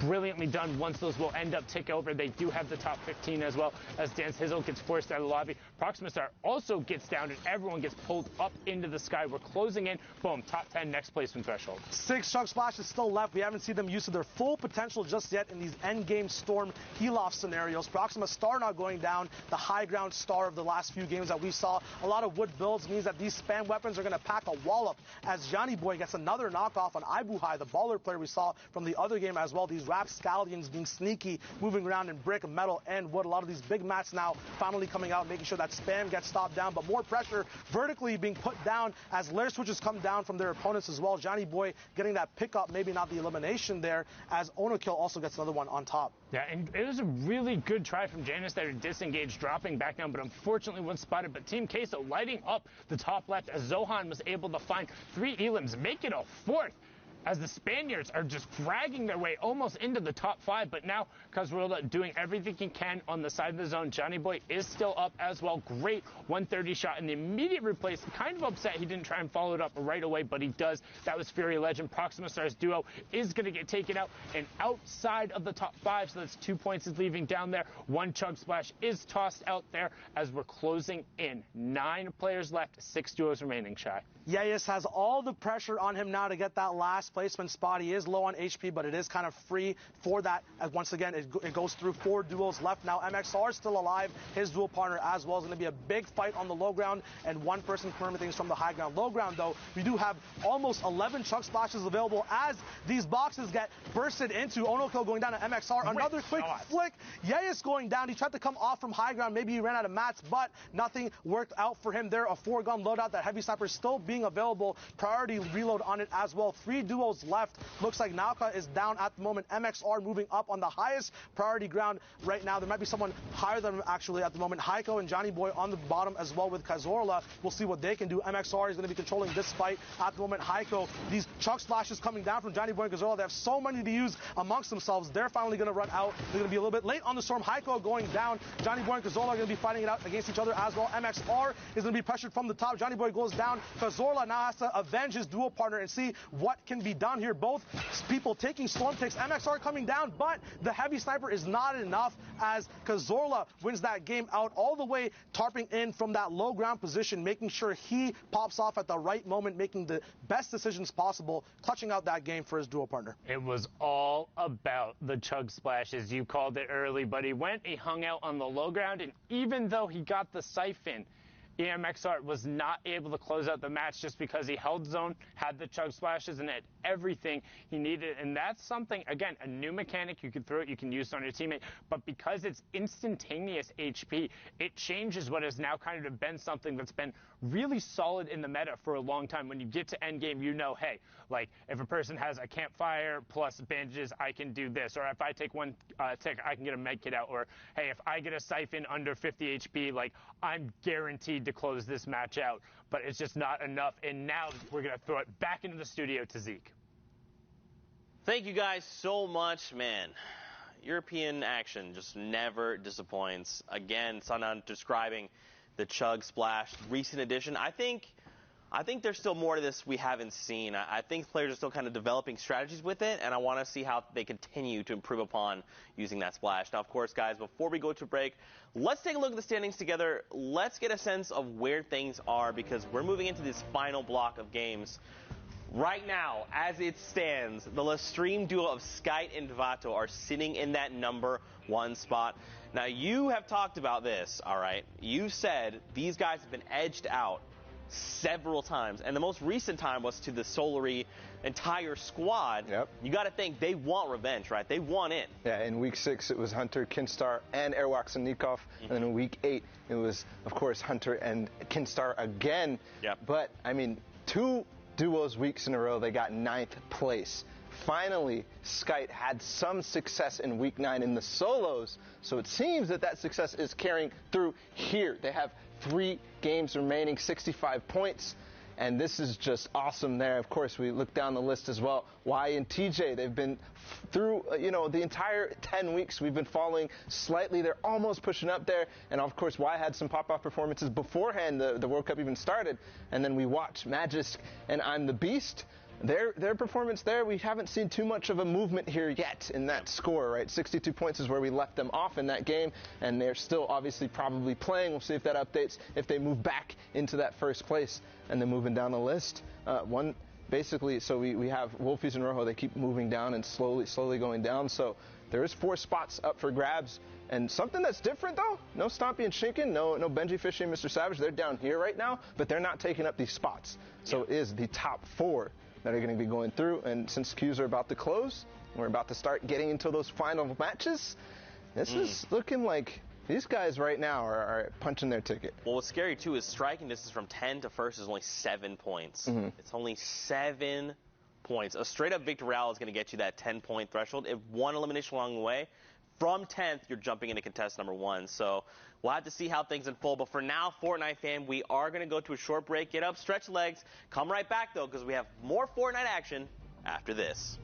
Brilliantly done. Once those will end up tick over, they do have the top 15 as well, as Dan Zizzle gets forced out of the lobby. Proxima Star also gets down and everyone gets pulled up into the sky. We're closing in. Boom, top 10 next placement threshold. 6 Chug Splashes still left. We haven't seen them use to their full potential just yet in these endgame Storm heal-off scenarios. Proxima Star not going down, the high ground star of the last few games that we saw. A lot of wood builds means that these spam weapons are going to pack a wallop, as Johnny Boy gets another knockoff on Ibuhai, the baller player we saw from the other game as well. These rapscallions being sneaky, moving around in brick, metal, and wood. A lot of these big mats now finally coming out, making sure that spam gets stopped down, but more pressure vertically being put down as lair switches come down from their opponents as well. Johnny Boy getting that pickup, maybe not the elimination there, as Ono Kill also gets another one on top. Yeah, and it was a really good try from Janus there to disengage, dropping back down, but unfortunately wasn't spotted. But Team Queso lighting up the top left as Zohan was able to find 3 elims, make it a 4th, as the Spaniards are just dragging their way almost into the top 5. But now Cazorla doing everything he can on the side of the zone. Johnny Boy is still up as well. Great 130 shot in the immediate replace. Kind of upset he didn't try and follow it up right away, but he does. That was Fury Legend. Proxima Stars duo is going to get taken out and outside of the top 5, so that's 2 points is leaving down there. 1 Chug Splash is tossed out there as we're closing in. 9 players left, 6 duos remaining, Shy. Yayas has all the pressure on him now to get that last placement spot. He is low on HP, but it is kind of free for that. As once again, it goes through 4 duels left now. MXR still alive. His dual partner as well is going to be a big fight on the low ground, and 1 person confirming things from the high ground. Low ground, though, we do have almost 11 Chug Splashes available as these boxes get bursted into. Ono Kill going down to MXR. Another quick flick. Yayas going down. He tried to come off from high ground. Maybe he ran out of mats, but nothing worked out for him there. A 4-gun loadout. That heavy sniper still being available. Priority reload on it as well. 3 duos left. Looks like Nauka is down at the moment. MXR moving up on the highest priority ground right now. There might be someone higher than him actually at the moment. Haiko and Johnny Boy on the bottom as well with Cazorla. We'll see what they can do. MXR is going to be controlling this fight at the moment. Haiko, these Chug Splashes coming down from Johnny Boy and Cazorla. They have so many to use amongst themselves. They're finally going to run out. They're going to be a little bit late on the Storm. Haiko going down. Johnny Boy and Cazorla are going to be fighting it out against each other as well. MXR is going to be pressured from the top. Johnny Boy goes down. Cazorla Cazorla now has to avenge his duo partner and see what can be done here. Both people taking storm kicks. MXR coming down, but the heavy sniper is not enough as Cazorla wins that game out all the way, tarping in from that low ground position, making sure he pops off at the right moment, making the best decisions possible, clutching out that game for his duo partner. It was all about the chug splashes. You called it early, but he hung out on the low ground, and even though he got the siphon, EMXR was not able to close out the match just because he held zone, had the chug splashes, and had everything he needed. And that's something, again, a new mechanic. You can throw it, you can use it on your teammate, but because it's instantaneous HP, it changes what has now kind of been something that's been really solid in the meta for a long time. When you get to end game, you know, hey, like if a person has a campfire plus bandages, I can do this. Or if I take one tick, I can get a med kit out. Or hey, if I get a siphon under 50 HP, like I'm guaranteed to close this match out. But it's just not enough. And now we're going to throw it back into the studio to Zeke. Thank you guys so much, man. European action just never disappoints. Again, Sundown describing the chug splash recent edition. I think there's still more to this we haven't seen. I think players are still kind of developing strategies with it, and I want to see how they continue to improve upon using that splash. Now, of course, guys, before we go to break, let's take a look at the standings together. Let's get a sense of where things are, because we're moving into this final block of games. Right now, as it stands, the Lestream duo of Skite and Vato are sitting in that #1 spot. Now, you have talked about this, all right? You said these guys have been edged out several times, and the most recent time was to the Solary entire squad. Yep. You got to think they want revenge, right? They want in. Yeah, in week 6 it was Hunter, Kinstar, and Airwalksanikov, and then in week 8 it was, of course, Hunter and Kinstar again. Yep. But I mean, 2 duos weeks in a row, they got 9th place. Finally, Skite had some success in week 9 in the solos, so it seems that that success is carrying through here. They have 3 games remaining, 65 points, and this is just awesome there. Of course, we look down the list as well. Y and TJ, they've been through, the entire 10 weeks. We've been following slightly. They're almost pushing up there, and of course, Y had some pop-off performances beforehand the World Cup even started, and then we watched Magisk and I'm the Beast. Their performance there, we haven't seen too much of a movement here yet in that score, right? 62 points is where we left them off in that game, and they're still obviously probably playing. We'll see if that updates, if they move back into that first place. And then moving down the list, basically, so we have Wolfies and Rojo, they keep moving down and slowly going down. So there is 4 spots up for grabs. And something that's different, though, no Stompy and Shinken, no Benji Fishy and Mr. Savage. They're down here right now, but they're not taking up these spots. So it is the top 4 that are going to be going through. And since queues are about to close, we're about to start getting into those final matches. This is looking like these guys right now are punching their ticket. Well, what's scary, too, is striking distance from 10 to first is only 7 points. It's only 7 points. A straight-up Victor Real is going to get you that 10-point threshold. If one elimination along the way, from 10th, you're jumping into contest #1. So we'll have to see how things unfold. But for now, Fortnite fam, we are going to go to a short break, get up, stretch legs, come right back, though, because we have more Fortnite action after this.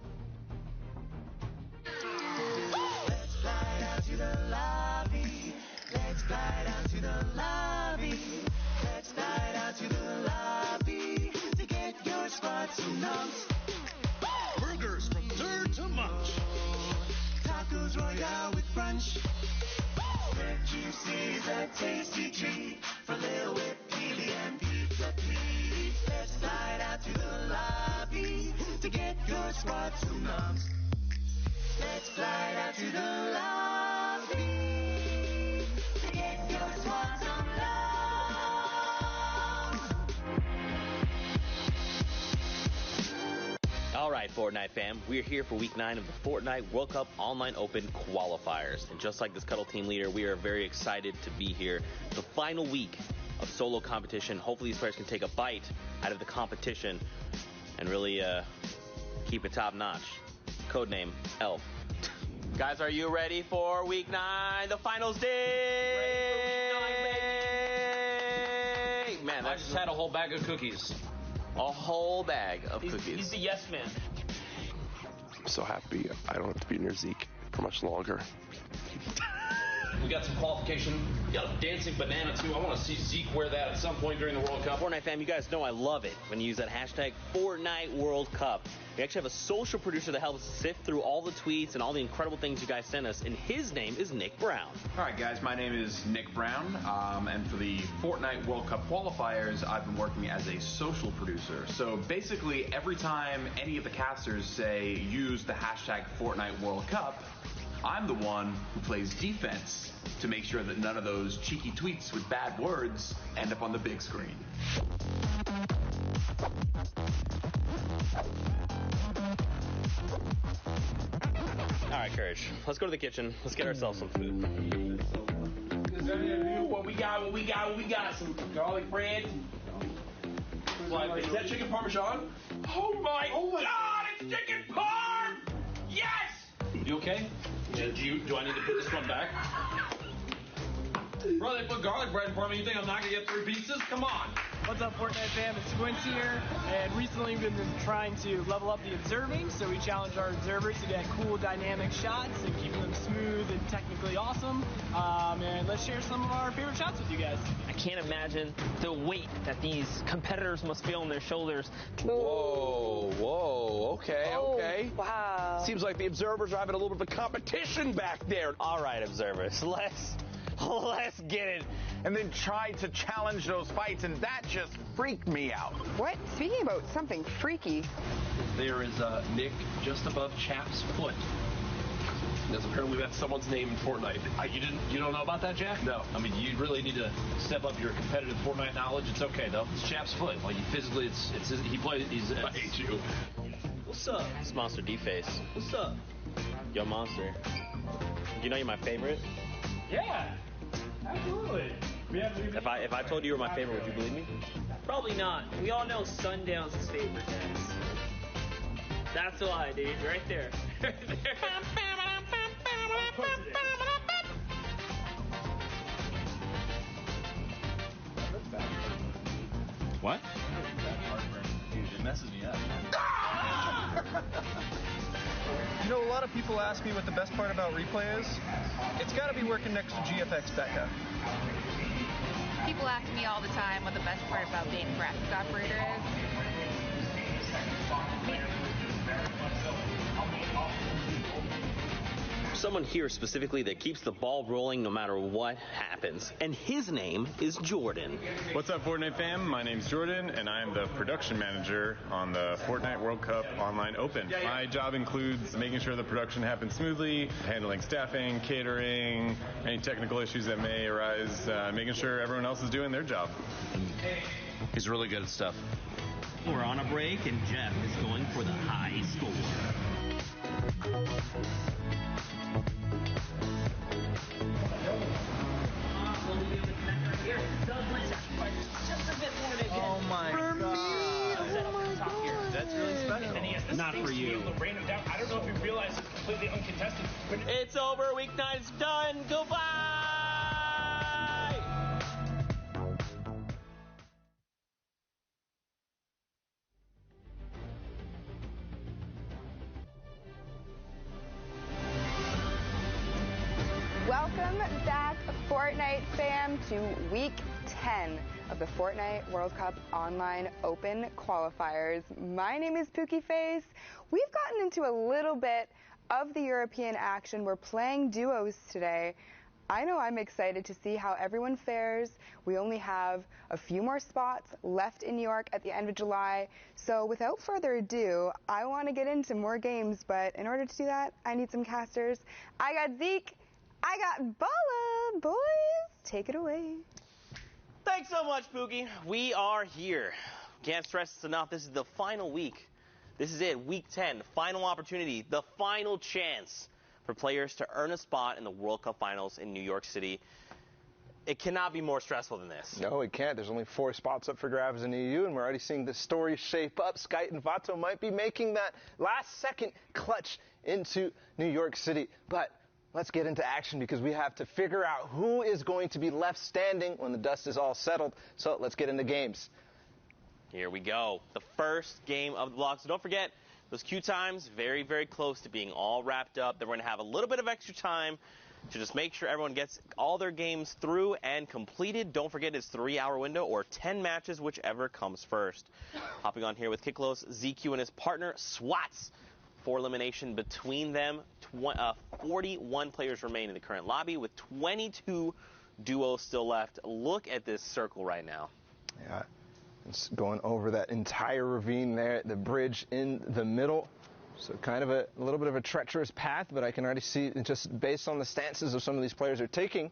Let's fly out to the lobby. Let's fly out to the lobby. Let's fly out to the lobby to get your spots and numbs. Burgers from dirt to munch. Tacos Royale with brunch. Red juices, a tasty treat for Lil Whip, Peely, and Pizza Please. Let's slide out to the lobby to get your spots and numbs. Let's fly out to the lobby to get your spots and numbs. All right, Fortnite fam, we're here for week 9 of the Fortnite World Cup Online Open qualifiers. And just like this Cuddle team leader, we are very excited to be here. The final week of solo competition. Hopefully these players can take a bite out of the competition and really keep it top notch. Codename Elf. Guys, are you ready for week 9, the finals day? Man, I just had a whole bag of cookies. a whole bag of cookies. He's the yes man. I'm so happy I don't have to be near Zeke for much longer. We got some qualification. We got a dancing banana, too. I want to see Zeke wear that at some point during the World Cup. Fortnite fam, you guys know I love it when you use that hashtag Fortnite World Cup. We actually have a social producer that helps sift through all the tweets and all the incredible things you guys send us, and his name is Nick Brown. All right, guys, my name is Nick Brown, and for the Fortnite World Cup qualifiers, I've been working as a social producer. So basically, every time any of the casters say use the hashtag Fortnite World Cup, I'm the one who plays defense to make sure that none of those cheeky tweets with bad words end up on the big screen. All right, Courage, let's go to the kitchen. Let's get ourselves some food. What we got? Some garlic bread. Is that chicken parmesan? Oh my God, it's chicken parm! Yes! You okay? Do I need to put this one back? Bro, they put garlic bread in front of me. You think I'm not gonna get 3 pieces? Come on. What's up, Fortnite fam? It's Quince here, and recently we've been trying to level up the observing, so we challenged our observers to get cool dynamic shots and keep them smooth and technically awesome. And let's share some of our favorite shots with you guys. I can't imagine the weight that these competitors must feel on their shoulders. Whoa, okay. Wow. Seems like the observers are having a little bit of a competition back there. All right, observers, let's get it. And then tried to challenge those fights, and that just freaked me out. What? Speaking about something freaky. There is Nick just above Chap's foot. That's apparently that's someone's name in Fortnite. You don't know about that, Jack? No. I mean, you really need to step up your competitive Fortnite knowledge. It's okay though. It's Chap's foot. Like physically, he plays. I hate you. What's up? It's Monster D-Face. What's up? Yo, Monster. You know you're my favorite? Yeah, absolutely. If I told you were my favorite, would you believe me? Probably not. We all know Sundown's his favorite dance. That's why, dude. Right there. What? Dude, it messes me up. You know, a lot of people ask me what the best part about replay is. It's got to be working next to GFX Becca. People ask me all the time what the best part about being a graphics operator is. Someone here specifically that keeps the ball rolling no matter what happens. And his name is Jordan. What's up, Fortnite fam? My name's Jordan, and I am the production manager on the Fortnite World Cup Online Open. My job includes making sure the production happens smoothly, handling staffing, catering, any technical issues that may arise, making sure everyone else is doing their job. He's really good at stuff. We're on a break, and Jeff is going for the high score. Oh my God. That's really special. Not for you. I don't know if you realize it's completely uncontested. It's over. Week 9's done. Goodbye. Welcome back, Fortnite fam, to week 10 of the Fortnite World Cup Online Open qualifiers. My name is Pookie Face. We've gotten into a little bit of the European action. We're playing duos today. I know I'm excited to see how everyone fares. We only have a few more spots left in New York at the end of July. So without further ado, I want to get into more games, but in order to do that, I need some casters. I got Zeke. I got Bala. Boys, take it away. Thanks so much, Pookie. We are here. Can't stress this enough. This is the final week. This is it, week 10, final opportunity, the final chance for players to earn a spot in the World Cup Finals in New York City. It cannot be more stressful than this. No, it can't. There's only 4 spots up for grabs in the EU, and we're already seeing the story shape up. Skyt and Vato might be making that last-second clutch into New York City. But let's get into action because we have to figure out who is going to be left standing when the dust is all settled. So let's get into games. Here we go. The first game of the block. So don't forget, those queue times, very, very close to being all wrapped up. Then we're going to have a little bit of extra time to just make sure everyone gets all their games through and completed. Don't forget his 3-hour window or 10 matches, whichever comes first. Hopping on here with Kiklos, ZQ, and his partner, Swats. 4 elimination between them. 41 players remain in the current lobby with 22 duos still left. Look at this circle right now. Yeah, it's going over that entire ravine there, the bridge in the middle. So kind of a little bit of a treacherous path, but I can already see, just based on the stances of some of these players are taking,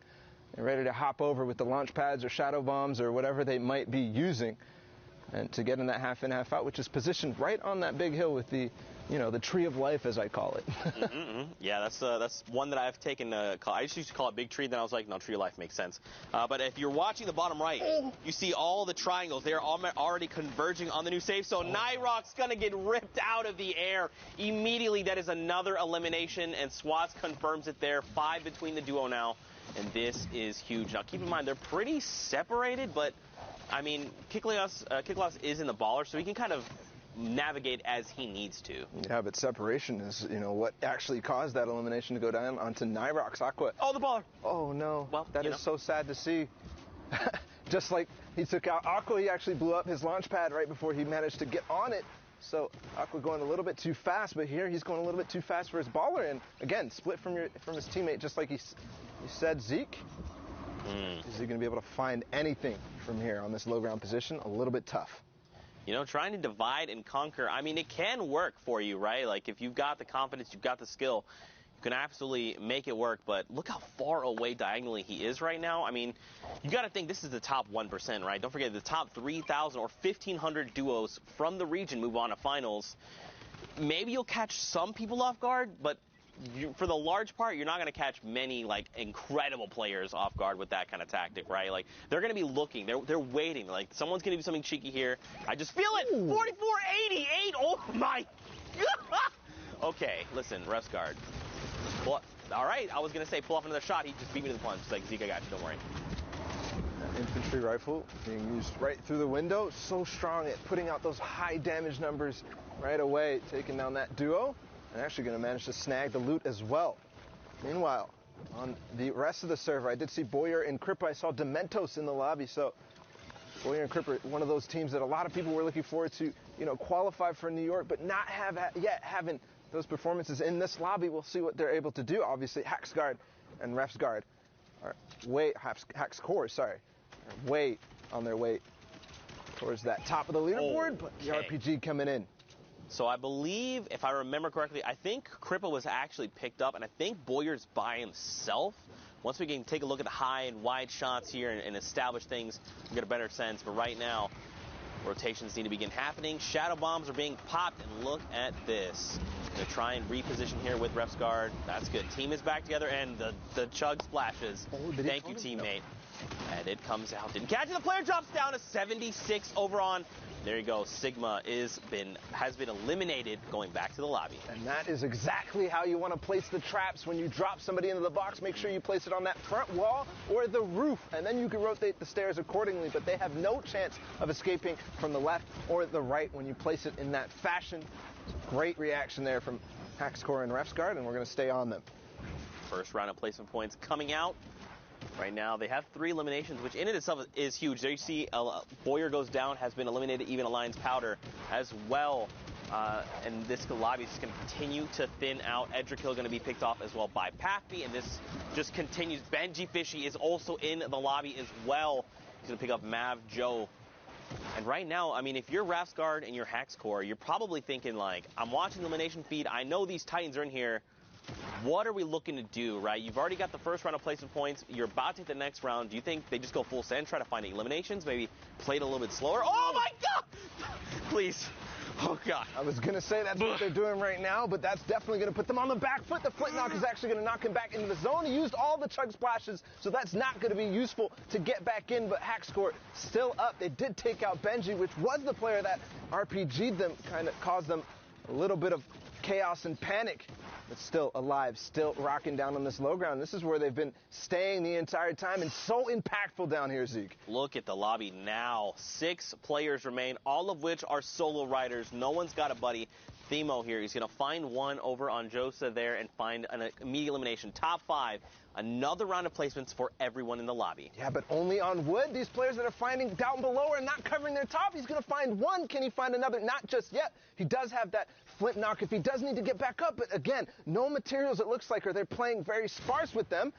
they're ready to hop over with the launch pads or shadow bombs or whatever they might be using, and to get in that half in, half out, which is positioned right on that big hill with the, the tree of life, as I call it. Yeah, that's one that I've taken. I just used to call it Big Tree, then I was like, no, Tree of Life makes sense. But if you're watching the bottom right, you see all the triangles. They're already converging on the new safe zone. Nyroc's going to get ripped out of the air immediately. That is another elimination, and Swats confirms it there. 5 between the duo now, and this is huge. Now, keep in mind, they're pretty separated, but, I mean, Kiklos is in the baller, so he can kind of navigate as he needs to. Yeah, but separation is, what actually caused that elimination to go down onto Nyroc's Aqua. Oh, the baller. Oh, no. Well, that is so sad to see. Just like he took out Aqua, he actually blew up his launch pad right before he managed to get on it. So Aqua going a little bit too fast, but here he's going a little bit too fast for his baller. And again, split from his teammate, just like he said, Zeke. Is he going to be able to find anything from here on this low ground position? A little bit tough. Trying to divide and conquer, I mean, it can work for you, right? Like, if you've got the confidence, you've got the skill, you can absolutely make it work. But look how far away diagonally he is right now. I mean, you got to think this is the top 1%, right? Don't forget, the top 3,000 or 1,500 duos from the region move on to finals. Maybe you'll catch some people off guard, but for the large part, you're not going to catch many, incredible players off guard with that kind of tactic, right? Like, they're going to be looking. They're waiting. Like, someone's going to do something cheeky here. I just feel it. 44-88. Oh, my God. Okay, listen, Ref's guard. Well, all right, I was going to say pull off another shot. He just beat me to the punch. It's like, Zeke, I got you. Don't worry. That infantry rifle being used right through the window. So strong at putting out those high damage numbers right away, taking down that duo. And actually going to manage to snag the loot as well. Meanwhile, on the rest of the server, I did see Boyer and Crippa. I saw Dementos in the lobby. So Boyer and Crippa, one of those teams that a lot of people were looking forward to, qualify for New York, but not having those performances in this lobby. We'll see what they're able to do. Obviously, Haxguard and Ref's guard are Haxcore, are way on their way towards that top of the leaderboard, but the RPG coming in. So I believe, if I remember correctly, I think Crippa was actually picked up, and I think Boyer's by himself. Once we can take a look at the high and wide shots here and establish things, we'll get a better sense. But right now, rotations need to begin happening. Shadow bombs are being popped, and look at this. Going to try and reposition here with Ref's guard. That's good. Team is back together, and the chug splashes. Thank you, teammate. And it comes out. Didn't catch it. The player drops down to 76 over on. There you go. Sigma has been eliminated, going back to the lobby. And that is exactly how you want to place the traps. When you drop somebody into the box, make sure you place it on that front wall or the roof, and then you can rotate the stairs accordingly. But they have no chance of escaping from the left or the right when you place it in that fashion. Great reaction there from Haxcore and Ref's guard, and we're going to stay on them. First round of placement points coming out. Right now, they have 3 eliminations, which in and itself is huge. There you see Boyer goes down, has been eliminated, even Alliance Powder as well. And this lobby is just going to continue to thin out. Edgerkill going to be picked off as well by Pappy, and this just continues. Benji Fishy is also in the lobby as well. He's going to pick up Mav Joe. And right now, I mean, if you're Ref's guard and you're Haxcore, you're probably thinking, like, I'm watching the elimination feed. I know these Titans are in here. What are we looking to do, right? You've already got the first round of placement points. You're about to hit the next round. Do you think they just go full send, try to find eliminations, maybe play it a little bit slower? Oh, my God! Please. Oh, God. I was going to say that's what they're doing right now, but that's definitely going to put them on the back foot. The flint knock is actually going to knock him back into the zone. He used all the chug splashes, so that's not going to be useful to get back in, but Haxcore still up. They did take out Benji, which was the player that RPG'd them, kind of caused them a little bit of chaos and panic. But still alive, still rocking down on this low ground. This is where they've been staying the entire time, and so impactful down here, Zeke. Look at the lobby now. 6 players remain, all of which are solo riders. No one's got a buddy. Themo here. He's going to find one over on Josa there and find an immediate elimination. Top 5. Another round of placements for everyone in the lobby. Yeah, but only on wood. These players that are finding down below are not covering their top. He's going to find one. Can he find another? Not just yet. He does have that flint knock if he does need to get back up. But again, no materials, it looks like, or they're playing very sparse with them.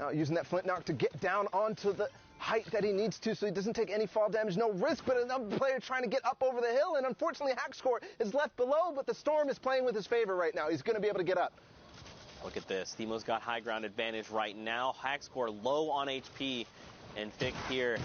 Now using that flint knock to get down onto the height that he needs to so he doesn't take any fall damage. No risk, but another player trying to get up over the hill. And unfortunately, Hackscore is left below, but the Storm is playing with his favor right now. He's going to be able to get up. Look at this. Themo's got high ground advantage right now. Hackscore low on HP. And Fick here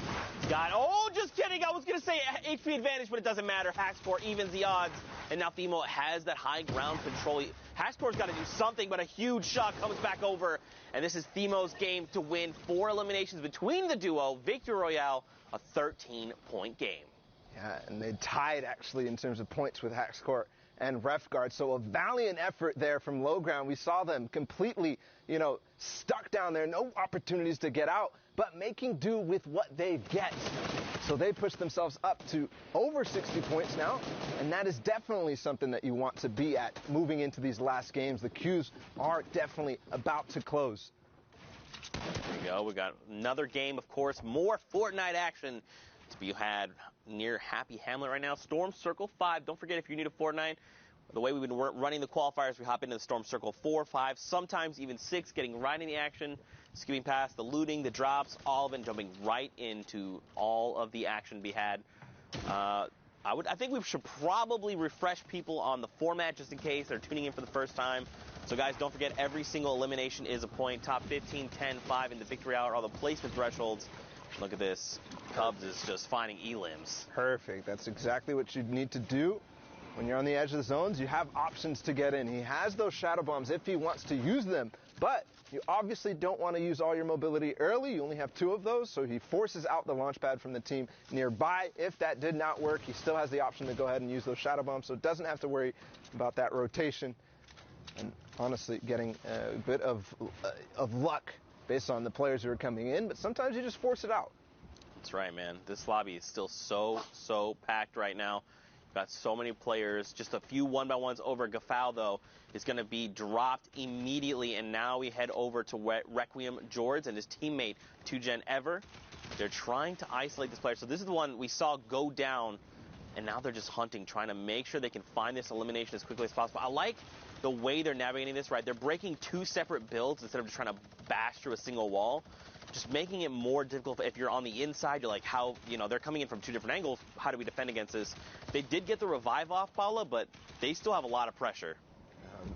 got, oh, just kidding. I was going to say HP advantage, but it doesn't matter. Hackscore evens the odds. And now Themo has that high ground control. Hackscore's got to do something, but a huge shot comes back over. And this is Themo's game to win 4 eliminations between the duo. Victory Royale, a 13-point game. Yeah, and they tied, actually, in terms of points with Hackscore and Refguard. So a valiant effort there from low ground. We saw them completely, stuck down there. No opportunities to get out, but making do with what they get. So they push themselves up to over 60 points now, and that is definitely something that you want to be at moving into these last games. The queues are definitely about to close. There we go. We got another game, of course. More Fortnite action to be had near Happy Hamlet right now. Storm Circle 5. Don't forget, if you're new to Fortnite, the way we've been running the qualifiers, we hop into the Storm Circle 4, 5, sometimes even 6, getting right in the action, skipping past the looting, the drops, all of it, jumping right into all of the action to be had. I think we should probably refresh people on the format just in case they're tuning in for the first time. So guys, don't forget, every single elimination is a point. Top 15, 10, 5 in the victory hour, all the placement thresholds. Look at this. Cubs is just finding elims. Perfect. That's exactly what you need to do. When you're on the edge of the zones, you have options to get in. He has those shadow bombs if he wants to use them, but you obviously don't want to use all your mobility early. You only have 2 of those, so he forces out the launch pad from the team nearby. If that did not work, he still has the option to go ahead and use those shadow bombs, so doesn't have to worry about that rotation. And honestly, getting a bit of luck based on the players who are coming in, but sometimes you just force it out. That's right, man. This lobby is still so packed right now. Got so many players. Just a few 1-by-1s over. Gafal, though, is going to be dropped immediately. And now we head over to Requiem George and his teammate, 2Gen Ever. They're trying to isolate this player. So this is the one we saw go down. And now they're just hunting, trying to make sure they can find this elimination as quickly as possible. I like the way they're navigating this, right? They're breaking 2 separate builds instead of just trying to bash through a single wall. Just making it more difficult. If you're on the inside, you're like, how, they're coming in from 2 different angles. How do we defend against this? They did get the revive off, Paula, but they still have a lot of pressure.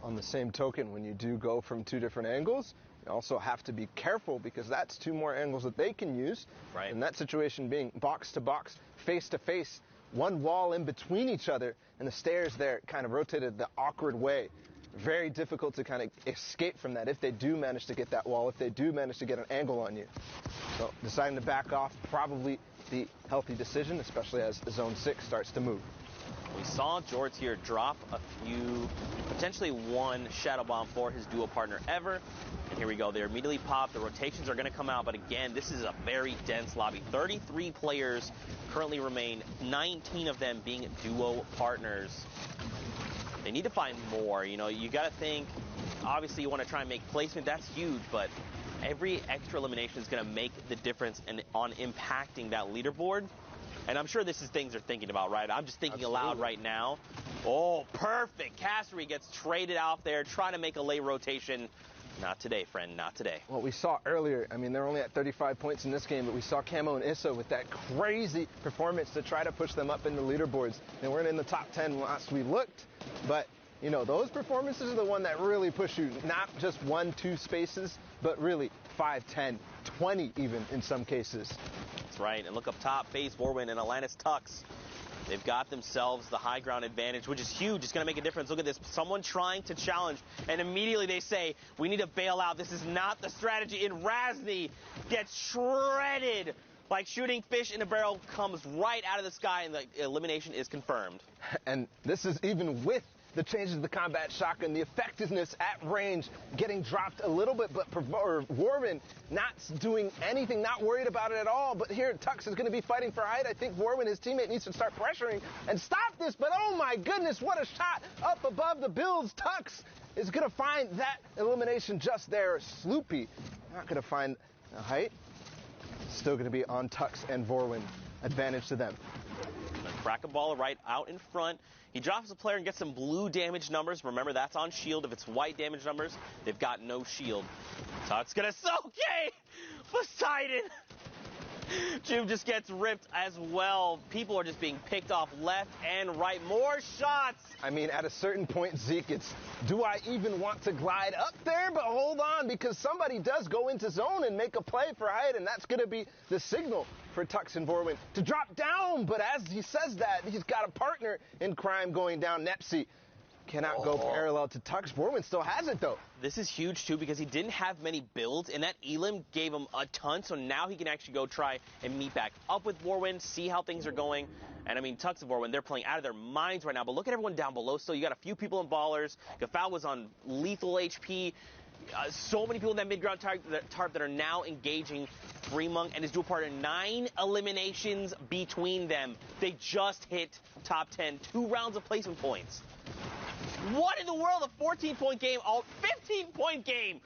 On the same token, when you do go from 2 different angles, you also have to be careful because that's 2 more angles that they can use. Right. In that situation being box to box, face to face, 1 wall in between each other, and the stairs there kind of rotated the awkward way. Very difficult to kind of escape from that if they do manage to get that wall, if they do manage to get an angle on you. So deciding to back off, probably the healthy decision, especially as Zone 6 starts to move. We saw George here drop a few, potentially 1 shadow bomb for his duo partner Ever. And here we go. They're immediately popped. The rotations are going to come out. But again, this is a very dense lobby. 33 players currently remain, 19 of them being duo partners. They need to find more. You got to think, obviously you want to try and make placement. That's huge, but every extra elimination is going to make the difference on impacting that leaderboard. And I'm sure this is things they're thinking about, right? I'm just thinking aloud right now. Oh, perfect. Kassery gets traded out there, trying to make a late rotation. Not today, friend, not today. Well, we saw earlier, they're only at 35 points in this game, but we saw Camo and Issa with that crazy performance to try to push them up in the leaderboards. They weren't in the top 10 last we looked, but, those performances are the one that really push you, not just 1, 2 spaces, but really 5, 10, 20 even in some cases. That's right, and look up top, FaZe Warwind and Atlantis Tux. They've got themselves the high ground advantage, which is huge. It's going to make a difference. Look at this. Someone trying to challenge, and immediately they say, we need to bail out. This is not the strategy. And Razny gets shredded like shooting fish in a barrel, comes right out of the sky, and the elimination is confirmed. And this is even with the changes to the combat shotgun, the effectiveness at range getting dropped a little bit, but Warwin not doing anything, not worried about it at all. But here, Tux is going to be fighting for height. I think Warwin, his teammate, needs to start pressuring and stop this. But oh my goodness, what a shot up above the builds. Tux is going to find that elimination just there. Sloopy not going to find the height. Still going to be on Tux and Vorwin. Advantage to them. Crack a ball right out in front. He drops the player and gets some blue damage numbers. Remember, that's on shield. If it's white damage numbers, they've got no shield. Tux gonna okay. Poseidon. Jim just gets ripped as well. People are just being picked off left and right. More shots. I mean, at a certain point, Zeke, it's, do I even want to glide up there? But hold on, because somebody does go into zone and make a play for height, and that's going to be the signal for Tux and Vorwin to drop down. But as he says that, he's got a partner in crime going down. Nepsi cannot go parallel to Tux. Vorwin still has it, though. This is huge, too, because he didn't have many builds, and that Elim gave him a ton, so now he can actually go try and meet back up with Vorwin, see how things are going. And, I mean, Tux and Vorwin, they're playing out of their minds right now, but look at everyone down below still. You got a few people in ballers. Gafal was on lethal HP. So many people in that mid-ground tarp that are now engaging Fremont and his dual partner. 9 eliminations between them. They just hit top 10. 2 rounds of placement points. What in the world? A 14-point game, 15-point game.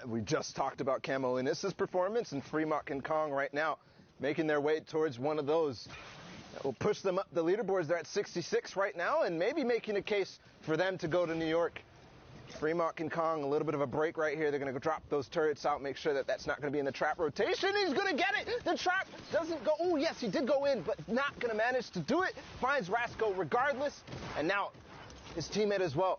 We just talked about Camo Innis's performance, and Fremont and Kong right now making their way towards one of those. That will push them up the leaderboards. They're at 66 right now, and maybe making a case for them to go to New York. Fremont and Kong, a little bit of a break right here. They're going to drop those turrets out, make sure that that's not going to be in the trap rotation. He's going to get it. The trap doesn't go. Oh, yes, he did go in, but not going to manage to do it. Finds Rasco regardless. And now his teammate as well.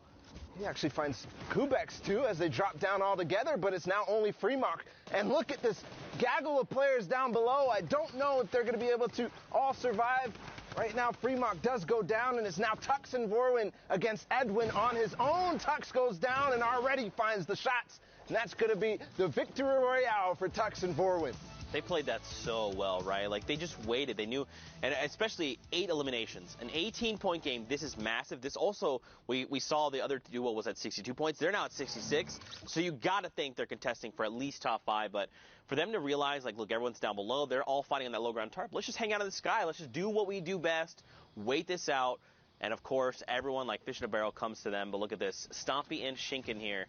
He actually finds Kubex, too, as they drop down all together, but it's now only Fremont. And look at this gaggle of players down below. I don't know if they're going to be able to all survive. Right now, Fremont does go down, and it's now Tux and Vorwin against Edwin on his own. Tux goes down and already finds the shots. And that's going to be the victory royale for Tux and Vorwin. They played that so well, right? Like, they just waited. They knew, and especially 8 eliminations. An 18-point game, this is massive. This also, we saw the other duo was at 62 points. They're now at 66. So you got to think they're contesting for at least top 5. But for them to realize, like, look, everyone's down below. They're all fighting on that low ground tarp. Let's just hang out in the sky. Let's just do what we do best. Wait this out. And, of course, everyone, like fish in a barrel, comes to them. But look at this. Stompy and Shinken here.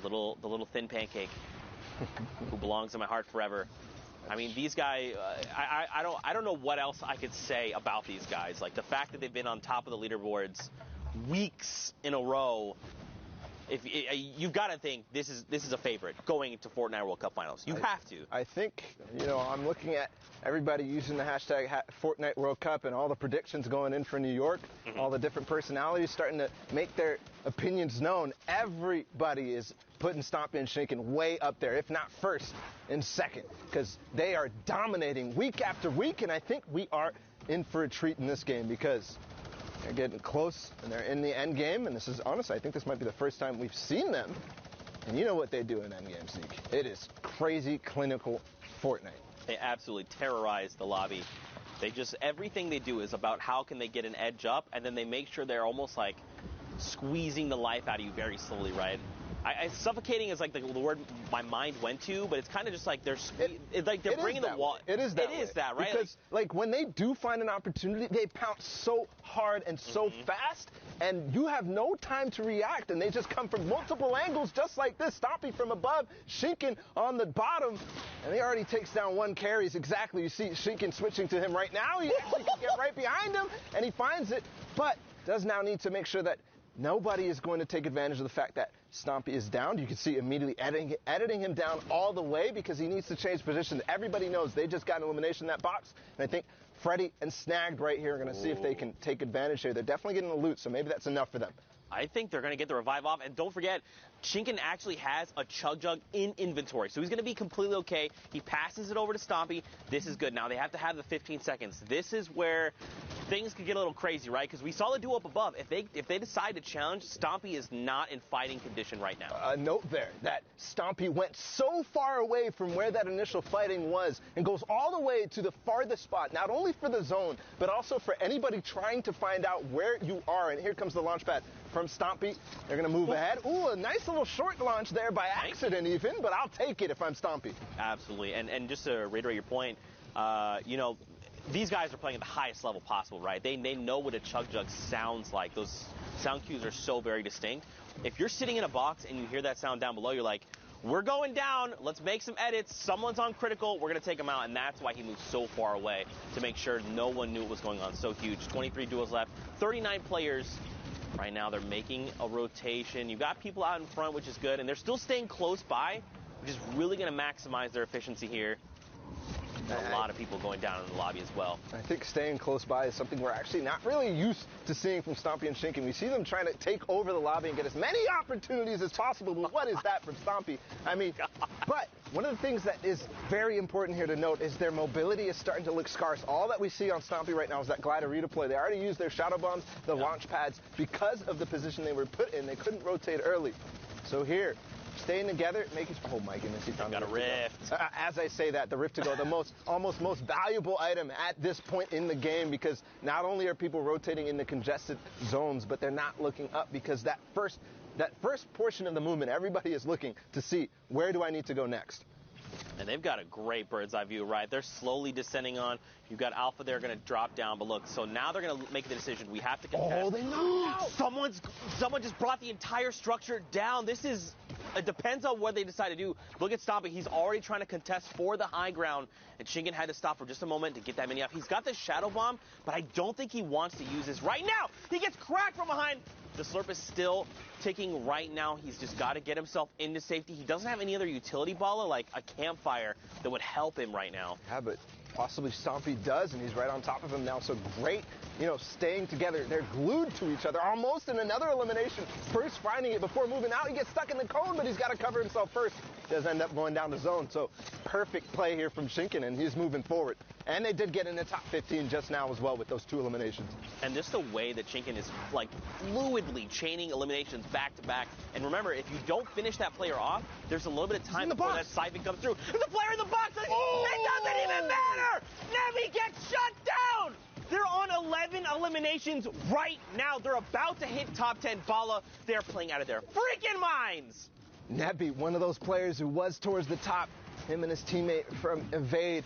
The little thin pancake. Who belongs in my heart forever. I mean, these guys, I don't know what else I could say about these guys. Like, the fact that they've been on top of the leaderboards weeks in a row, you've got to think this is a favorite going into Fortnite World Cup Finals. You have to. I think, I'm looking at everybody using the hashtag Fortnite World Cup and all the predictions going in for New York, all the different personalities starting to make their opinions known. Everybody is putting Stompy and Shinken way up there, if not first and second, because they are dominating week after week, and I think we are in for a treat in this game because they're getting close and they're in the end game, and this is honestly, I think this might be the first time we've seen them, and you know what they do in end game, Zeke. It is crazy clinical Fortnite. They absolutely terrorize the lobby. They just, everything they do is about how can they get an edge up, and then they make sure they're almost like squeezing the life out of you very slowly, right? Suffocating is like the word my mind went to, but it's kind of just like they're bringing the wall. It is that. It is that, right? Because like when they do find an opportunity, they pounce so hard and so fast, and you have no time to react, and they just come from multiple angles, just like this. Stompy from above, Shinken on the bottom, and he already takes down 1 carries exactly. You see Shinken switching to him right now. He actually can get right behind him, and he finds it, but does now need to make sure that nobody is going to take advantage of the fact that Stompy is down. You can see immediately editing him down all the way because he needs to change position. Everybody knows they just got an elimination in that box. And I think Freddy and Snagged right here are going to see if they can take advantage here. They're definitely getting the loot, so maybe that's enough for them. I think they're going to get the revive off. And don't forget, Shinken actually has a Chug Jug in inventory. So he's going to be completely okay. He passes it over to Stompy. This is good. Now they have to have the 15 seconds. This is where things could get a little crazy, right? Because we saw the duo up above. If they decide to challenge, Stompy is not in fighting condition right now. A note there that Stompy went so far away from where that initial fighting was and goes all the way to the farthest spot, not only for the zone, but also for anybody trying to find out where you are. And here comes the launch pad from Stompy. They're going to move ahead. Ooh, a nice little short launch there by accident even, but I'll take it if I'm Stompy. Absolutely. And just to reiterate your point, you know, these guys are playing at the highest level possible, right? They know what a Chug Jug sounds like. Those sound cues are so very distinct. If you're sitting in a box and you hear that sound down below, you're like, we're going down. Let's make some edits. Someone's on critical. We're going to take him out. And that's why he moved so far away, to make sure no one knew what was going on. So huge. 23 duos left. 39 players. Right now, they're making a rotation. You've got people out in front, which is good. And they're still staying close by, which is really going to maximize their efficiency here. A lot of people going down in the lobby as well. I think staying close by is something we're actually not really used to seeing from Stompy and Shinken. We see them trying to take over the lobby and get as many opportunities as possible, but what is that from Stompy? I mean, but one of the things that is very important here to note is their mobility is starting to look scarce. All that we see on Stompy right now is that glider redeploy. They already used their shadow bombs, the launch pads, because of the position they were put in. They couldn't rotate early. So here, staying together, making. Oh my goodness, he found a rift. As I say that, the rift to go, the almost most valuable item at this point in the game, because not only are people rotating in the congested zones, but they're not looking up, because that first portion of the movement, everybody is looking to see, where do I need to go next? And they've got a great bird's eye view, right? They're slowly descending on. You've got Alpha there going to drop down, but look, so now they're going to make the decision. We have to contest. Oh, they know. Someone just brought the entire structure down. It depends on what they decide to do. Look at Stompy. He's already trying to contest for the high ground, and Shinken had to stop for just a moment to get that many up. He's got the Shadow Bomb, but I don't think he wants to use this right now. He gets cracked from behind. The Slurp is still ticking right now. He's just got to get himself into safety. He doesn't have any other utility baller, like a campfire, that would help him right now. Yeah, but possibly Stompy does, and he's right on top of him now. So great, staying together. They're glued to each other, almost in another elimination. First finding it before moving out. He gets stuck in the cone, but he's got to cover himself first. Does end up going down the zone. So perfect play here from Shinken, and he's moving forward. And they did get in the top 15 just now as well with those 2 eliminations. And just the way that Shinken is, like, fluidly chaining eliminations back to back. And remember, if you don't finish that player off, there's a little bit of time before that siphon comes through. There's a player in the box! It doesn't even matter! Nemi gets shut down! They're on 11 eliminations right now. They're about to hit top 10. Bala, they're playing out of their freaking minds! Nebi, one of those players who was towards the top, him and his teammate from Evade,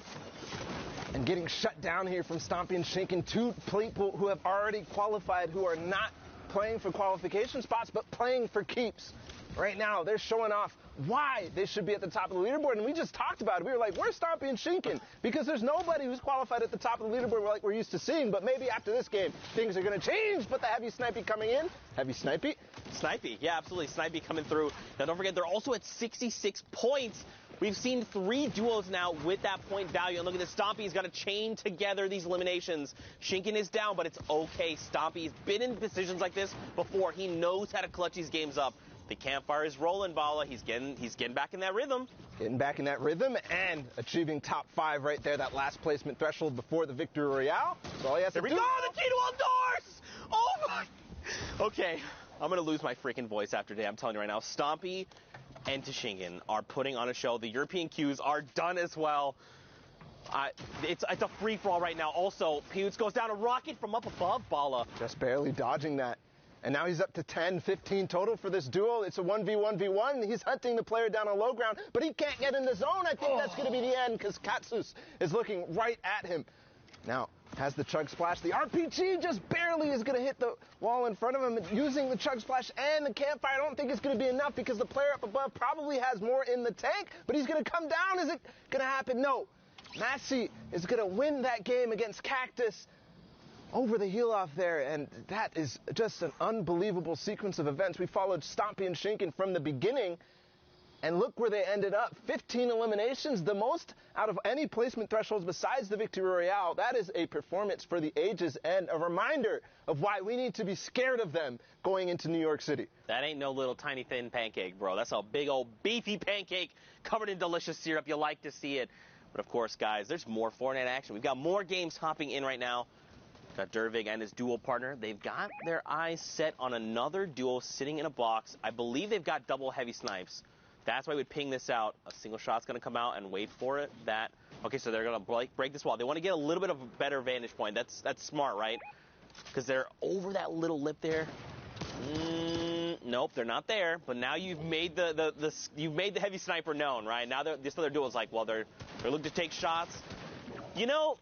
and getting shut down here from Stompy and Shinken, 2 people who have already qualified, who are not playing for qualification spots, but playing for keeps. Right now, they're showing off why they should be at the top of the leaderboard, and we just talked about it. We were like, where's Stompy and Shinken? Because there's nobody who's qualified at the top of the leaderboard like we're used to seeing, but maybe after this game, things are going to change, but the Heavy Snipey coming in. Heavy Snipey? Snipey, yeah, absolutely. Snipey coming through. Now, don't forget, they're also at 66 points. We've seen 3 duos now with that point value. And look at this. Stompy's got to chain together these eliminations. Shinken is down, but it's okay. Stompy's been in positions like this before. He knows how to clutch these games up. The campfire is rolling, Bala. He's getting back in that rhythm. Getting back in that rhythm and achieving top 5 right there, that last placement threshold before the Victory Royale. So all he has to do. There we go, the key to all doors! Oh my! Okay, I'm going to lose my freaking voice after today. I'm telling you right now. Stompy and Shinken are putting on a show. The European queues are done as well. It's a free-for-all right now. Also, Pewds goes down a rocket from up above, Bala. Just barely dodging that. And now he's up to 10, 15 total for this duel. It's a 1v1v1. He's hunting the player down on low ground, but he can't get in the zone. I think that's going to be the end because Katsus is looking right at him. Now, has the Chug Splash. The RPG just barely is going to hit the wall in front of him. Using the Chug Splash and the campfire, I don't think it's going to be enough because the player up above probably has more in the tank, but he's going to come down. Is it going to happen? No. Massey is going to win that game against Cactus over the heel off there, and that is just an unbelievable sequence of events. We followed Stompy and Shinken from the beginning, and look where they ended up. 15 eliminations, the most out of any placement thresholds besides the Victory Royale. That is a performance for the ages and a reminder of why we need to be scared of them going into New York City. That ain't no little tiny thin pancake, bro. That's a big old beefy pancake covered in delicious syrup. You like to see it. But of course, guys, there's more Fortnite action. We've got more games hopping in right now. Got Dervig and his duo partner. They've got their eyes set on another duo sitting in a box. I believe they've got double heavy snipes. That's why we ping this out. A single shot's going to come out and wait for it. Okay, so they're going to break this wall. They want to get a little bit of a better vantage point. That's smart, right? Because they're over that little lip there. Nope, they're not there. But now you've made you've made the heavy sniper known, right? Now this other duo is like, well, they're looking to take shots. You know,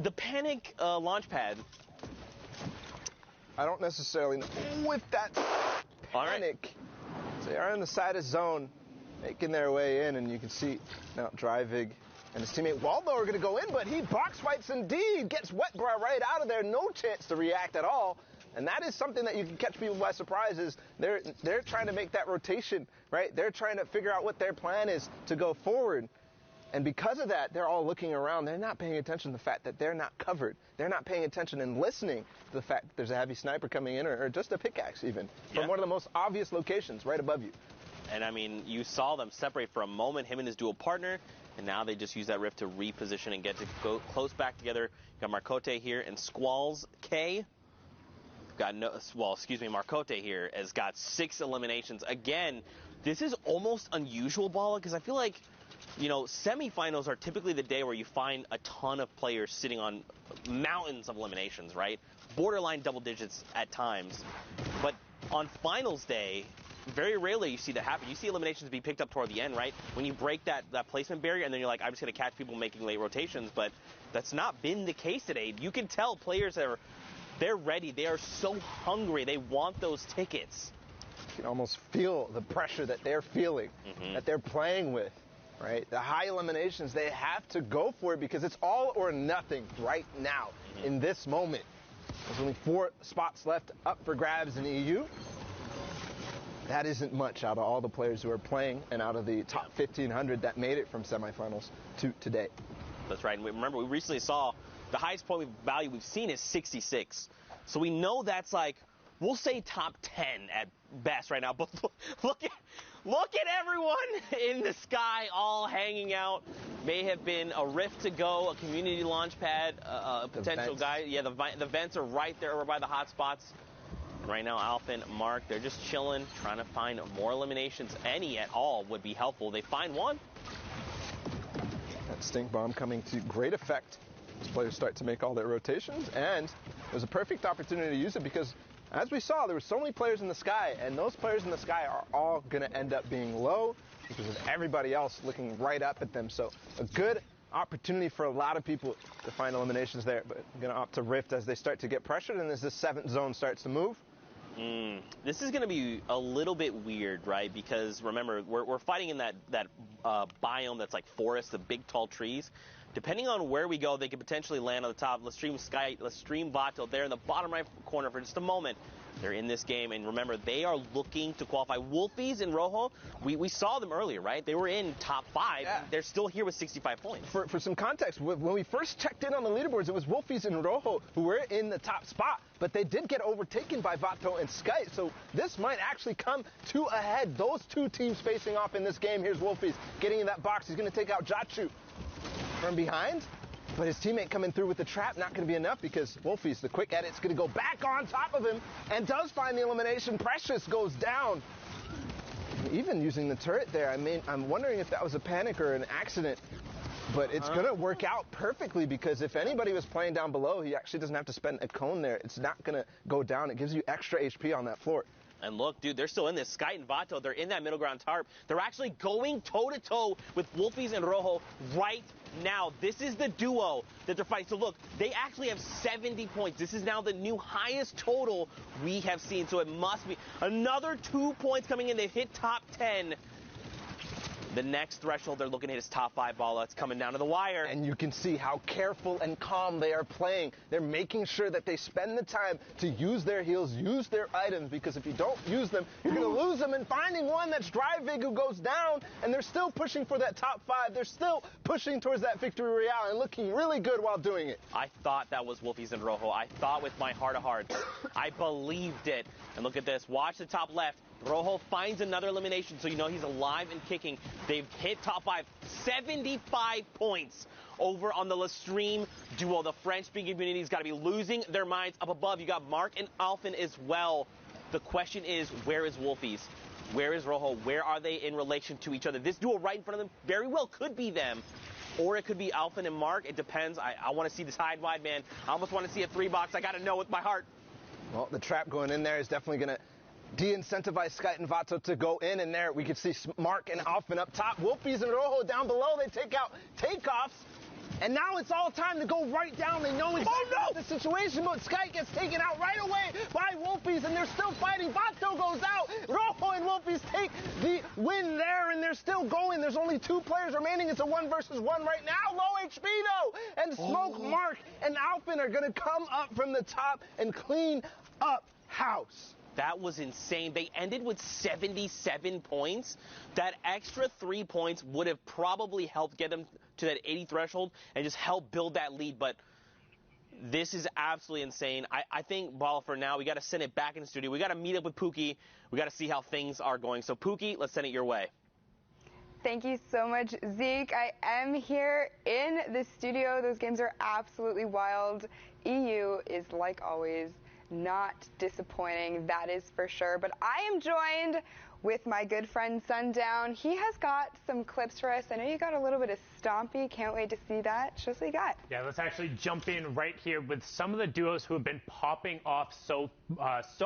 the panic launch pad. I don't necessarily know with that panic. So they are in the side of zone, making their way in, and you can see now Dreivig and his teammate Waldo are going to go in, but he box fights indeed, gets Wetbra right out of there, no chance to react at all. And that is something that you can catch people by surprise is they're trying to make that rotation, right? They're trying to figure out what their plan is to go forward. And because of that, they're all looking around. They're not paying attention to the fact that they're not covered. They're not paying attention and listening to the fact that there's a heavy sniper coming in or just a pickaxe even from one of the most obvious locations right above you. And, I mean, you saw them separate for a moment, him and his dual partner, and now they just use that rift to reposition and get to go close back together. You got Marcote here and Squalls K. Marcote here has got 6 eliminations. Again, this is almost unusual, Bala, because I feel like, you know, semifinals are typically the day where you find a ton of players sitting on mountains of eliminations, right? Borderline double digits at times. But on finals day, very rarely you see that happen. You see eliminations be picked up toward the end, right? When you break that placement barrier and then you're like, I'm just going to catch people making late rotations. But that's not been the case today. You can tell players they're ready. They are so hungry. They want those tickets. You can almost feel the pressure that they're feeling, that they're playing with, right? The high eliminations, they have to go for it because it's all or nothing right now in this moment. There's only 4 spots left up for grabs in the EU. That isn't much out of all the players who are playing and out of the top 1,500 that made it from semifinals to today. That's right. And remember, we recently saw the highest point value we've seen is 66. So we know that's like, we'll say top 10 at best right now. But look at everyone in the sky all hanging out. May have been a rift to go, a community launch pad, a potential guy. Yeah, the vents are right there over by the hot spots. Right now, Alpha and Mark, they're just chilling, trying to find more eliminations. Any at all would be helpful. They find one. That stink bomb coming to great effect as players start to make all their rotations, and it was a perfect opportunity to use it because, as we saw, there were so many players in the sky, and those players in the sky are all going to end up being low because of everybody else looking right up at them. So a good opportunity for a lot of people to find eliminations there, but I'm going to opt to rift as they start to get pressured and as this 7th zone starts to move. This is going to be a little bit weird, right? Because remember, we're fighting in that biome that's like forest, the big tall trees. Depending on where we go, they could potentially land on the top. Let's stream Vato there in the bottom right corner for just a moment. They're in this game, and remember, they are looking to qualify. Wolfies and Rojo, we saw them earlier, right? They were in top 5. Yeah. They're still here with 65 points. For some context, when we first checked in on the leaderboards, it was Wolfies and Rojo who were in the top spot, but they did get overtaken by Vato and Sky, so this might actually come to a head. Those 2 teams facing off in this game. Here's Wolfies getting in that box. He's going to take out Jachu from behind. But his teammate coming through with the trap, not going to be enough because Wolfies, the quick edit's going to go back on top of him and does find the elimination. Precious goes down. Even using the turret there, I mean, I'm wondering if that was a panic or an accident. But it's going to work out perfectly because if anybody was playing down below, he actually doesn't have to spend a cone there. It's not going to go down. It gives you extra HP on that floor. And look, dude, they're still in this. Sky and Vato, they're in that middle ground tarp. They're actually going toe-to-toe with Wolfies and Rojo right now. This is the duo that they're fighting. So look, they actually have 70 points. This is now the new highest total we have seen. So it must be another 2 points coming in. They've hit top 10. The next threshold they're looking at is top 5 Bala. It's coming down to the wire. And you can see how careful and calm they are playing. They're making sure that they spend the time to use their heals, use their items, because if you don't use them, you're going to lose them. And finding one, that's Dreivig, who goes down, and they're still pushing for that top 5. They're still pushing towards that victory royale and looking really good while doing it. I thought that was Wolfies and Rojo. I thought with my heart of hearts. I believed it. And look at this. Watch the top left. Rojo finds another elimination, so you know he's alive and kicking. They've hit top 5, 75 points over on the Lestream duo. The French-speaking community's got to be losing their minds. Up above, you got Mark and Alphen as well. The question is, where is Wolfies? Where is Rojo? Where are they in relation to each other? This duo right in front of them very well could be them. Or it could be Alphen and Mark. It depends. I want to see the tide wide, man. I almost want to see a 3-box. I got to know with my heart. Well, the trap going in there is definitely going to de-incentivize Skite and Vato to go in. And there we can see Mark and Alphen up top. Wolfies and Rojo down below. They take out takeoffs. And now it's all time to go right down. They know exactly the situation, but Skite gets taken out right away by Wolfies, and they're still fighting. Vato goes out. Rojo and Wolfies take the win there, and they're still going. There's only 2 players remaining. It's a 1 versus 1 right now. Low HP, though. And Smoke, Mark, and Alphen are going to come up from the top and clean up house. That was insane. They ended with 77 points. That extra 3 points would have probably helped get them to that 80 threshold and just help build that lead. But this is absolutely insane. I think, Ball, for now, we got to send it back in the studio. We got to meet up with Pookie. We got to see how things are going. So, Pookie, let's send it your way. Thank you so much, Zeke. I am here in the studio. Those games are absolutely wild. EU is, like always, not disappointing, that is for sure. But I am joined with my good friend Sundown. He has got some clips for us. I know you got a little bit of Stompy. Can't wait to see that. Show us what you got. Yeah, let's actually jump in right here with some of the duos who have been popping off so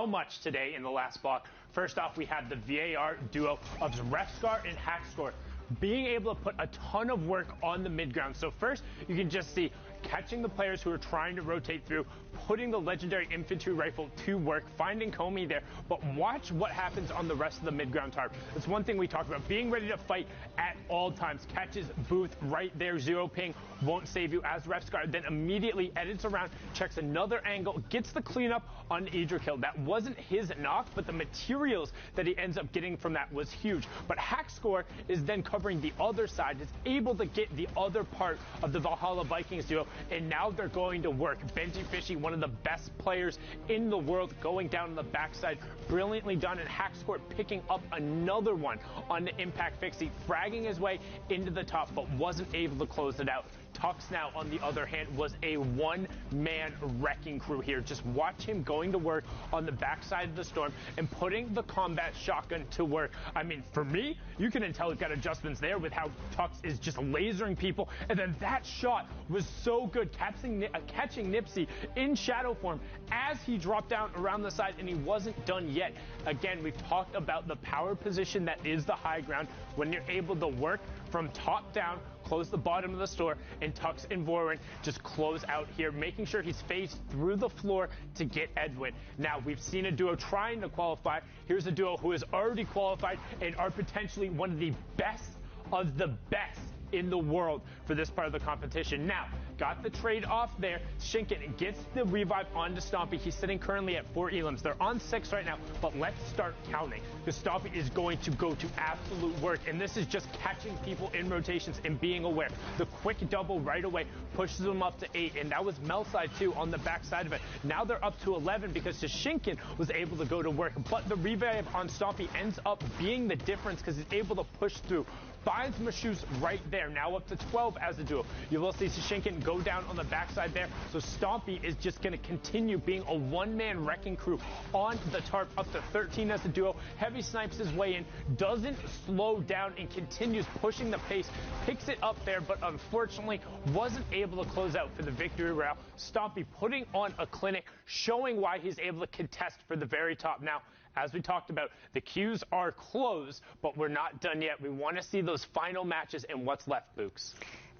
much today in the last block. First off, we had the VAR duo of Refscar and Hackscore being able to put a ton of work on the mid-ground. So first, you can just see catching the players who are trying to rotate through, putting the legendary infantry rifle to work, finding Comey there, but watch what happens on the rest of the mid-ground tarp. That's one thing we talked about, being ready to fight at all times. Catches Booth right there, 0 ping, won't save you as Refscar, then immediately edits around, checks another angle, gets the cleanup on Idrakil. That wasn't his knock, but the materials that he ends up getting from that was huge. But Hackscore is then covering the other side, is able to get the other part of the Valhalla Vikings duo, and now they're going to work. Benji Fishy, one of the best players in the world, going down on the backside, brilliantly done, and Hackscore picking up another one on the Impact Fixie, fragging his way into the top, but wasn't able to close it out. Tux now, on the other hand, was a one-man wrecking crew here. Just watch him going to work on the backside of the Storm and putting the combat shotgun to work. I mean, for me, you can tell he's got adjustments there with how Tux is just lasering people. And then that shot was so good, catching Nipsey in shadow form as he dropped down around the side, and he wasn't done yet. Again, we've talked about the power position that is the high ground when you're able to work from top down, close the bottom of the store, and Tux and Vorin just close out here, making sure he's phased through the floor to get Edwin. Now, we've seen a duo trying to qualify. Here's a duo who has already qualified and are potentially one of the best of the best in the world for this part of the competition. Now, got the trade off there. Shinken gets the revive onto Stompy. He's sitting currently at 4 elims. They're on 6 right now, but let's start counting, because Stompy is going to go to absolute work, and this is just catching people in rotations and being aware. The quick double right away pushes them up to 8, and that was Melside too on the backside of it. Now they're up to 11 because Shinken was able to go to work, but the revive on Stompy ends up being the difference because he's able to push through. Finds Mashus right there, now up to 12 as a duo. You will see Shinken go down on the backside there, so Stompy is just going to continue being a one-man wrecking crew on the tarp, up to 13 as a duo. Heavy snipes his way in, doesn't slow down, and continues pushing the pace, picks it up there, but unfortunately wasn't able to close out for the victory route. Stompy putting on a clinic, showing why he's able to contest for the very top. Now, as we talked about, the queues are closed, but we're not done yet. We want to see those final matches and what's left, Books.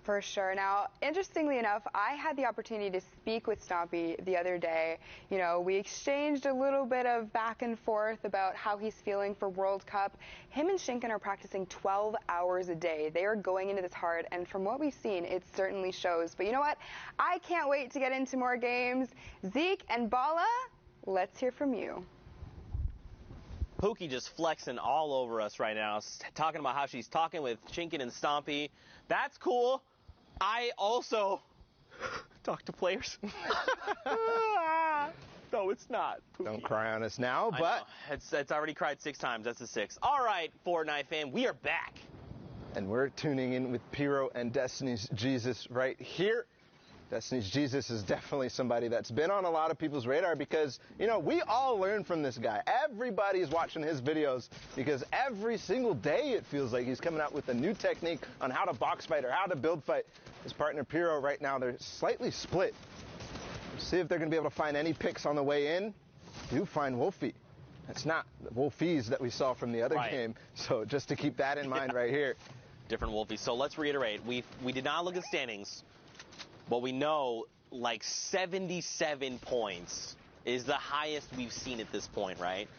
For sure. Now, interestingly enough, I had the opportunity to speak with Stompy the other day. You know, we exchanged a little bit of back and forth about how he's feeling for World Cup. Him and Shinken are practicing 12 hours a day. They are going into this hard, and from what we've seen, it certainly shows. But you know what? I can't wait to get into more games. Zeke and Bala, let's hear from you. Pookie just flexing all over us right now, talking about how she's talking with Shinken and Stompy. That's cool. I also talk to players. No, it's not. Pookie. Don't cry on us now, but it's already cried 6 times. That's a 6. All right, Fortnite fam, we are back. And we're tuning in with Pyro and Destiny's Jesus right here. Destiny's Jesus is definitely somebody that's been on a lot of people's radar because, you know, we all learn from this guy. Everybody's watching his videos because every single day it feels like he's coming out with a new technique on how to box fight or how to build fight. His partner Pyro right now, they're slightly split. We'll see if they're going to be able to find any picks on the way in. Do find Wolfie. That's not the Wolfies that we saw from the other game. So just to keep that in mind right here. Different Wolfies. So let's reiterate. We did not look at standings. But we know like 77 points is the highest we've seen at this point, right?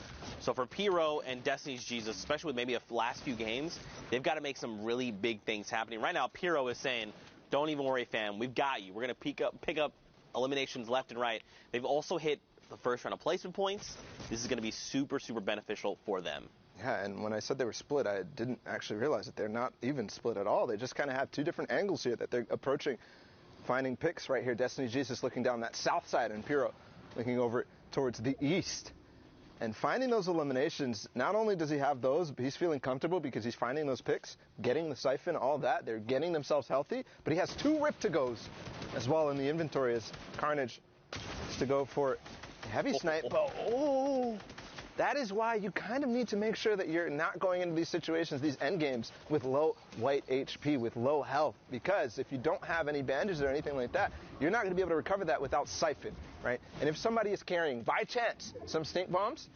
So for Pyro and Destiny's Jesus, especially with maybe the last few games, they've got to make some really big things happening. Right now, Pyro is saying, don't even worry, fam. We've got you. We're going to pick up eliminations left and right. They've also hit the first round of placement points. This is going to be super, super beneficial for them. Yeah, and when I said they were split, I didn't actually realize that they're not even split at all. They just kind of have two different angles here that they're approaching. Finding picks right here. Destiny's Jesus looking down that south side and Pyro looking over towards the east. And finding those eliminations, not only does he have those, but he's feeling comfortable because he's finding those picks, getting the siphon, all that. They're getting themselves healthy, but he has 2 Rip-to-Goes as well in the inventory as Carnage is to go for heavy snipe. But, that is why you kind of need to make sure that you're not going into these situations, these end games, with low white HP, with low health. Because if you don't have any bandages or anything like that, you're not going to be able to recover that without siphon, right? And if somebody is carrying, by chance, some stink bombs,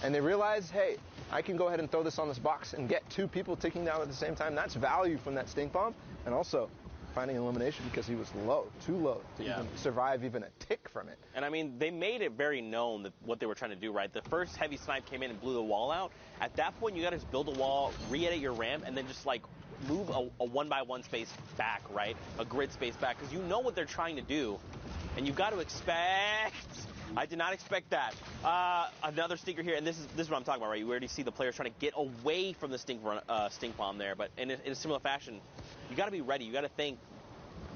and they realize, hey, I can go ahead and throw this on this box and get 2 people ticking down at the same time, that's value from that stink bomb. And also, finding elimination because he was low, too low to even survive even a tick from it. And I mean, they made it very known that what they were trying to do, right? The first heavy snipe came in and blew the wall out. At that point, you got to just build a wall, re-edit your ramp, and then just like move a 1x1 space back, right? A grid space back, because you know what they're trying to do, and you got to expect. I did not expect that. Another stinker here, and this is what I'm talking about, right? You already see the players trying to get away from the stink bomb there, but in a similar fashion, you got to be ready. You got to think,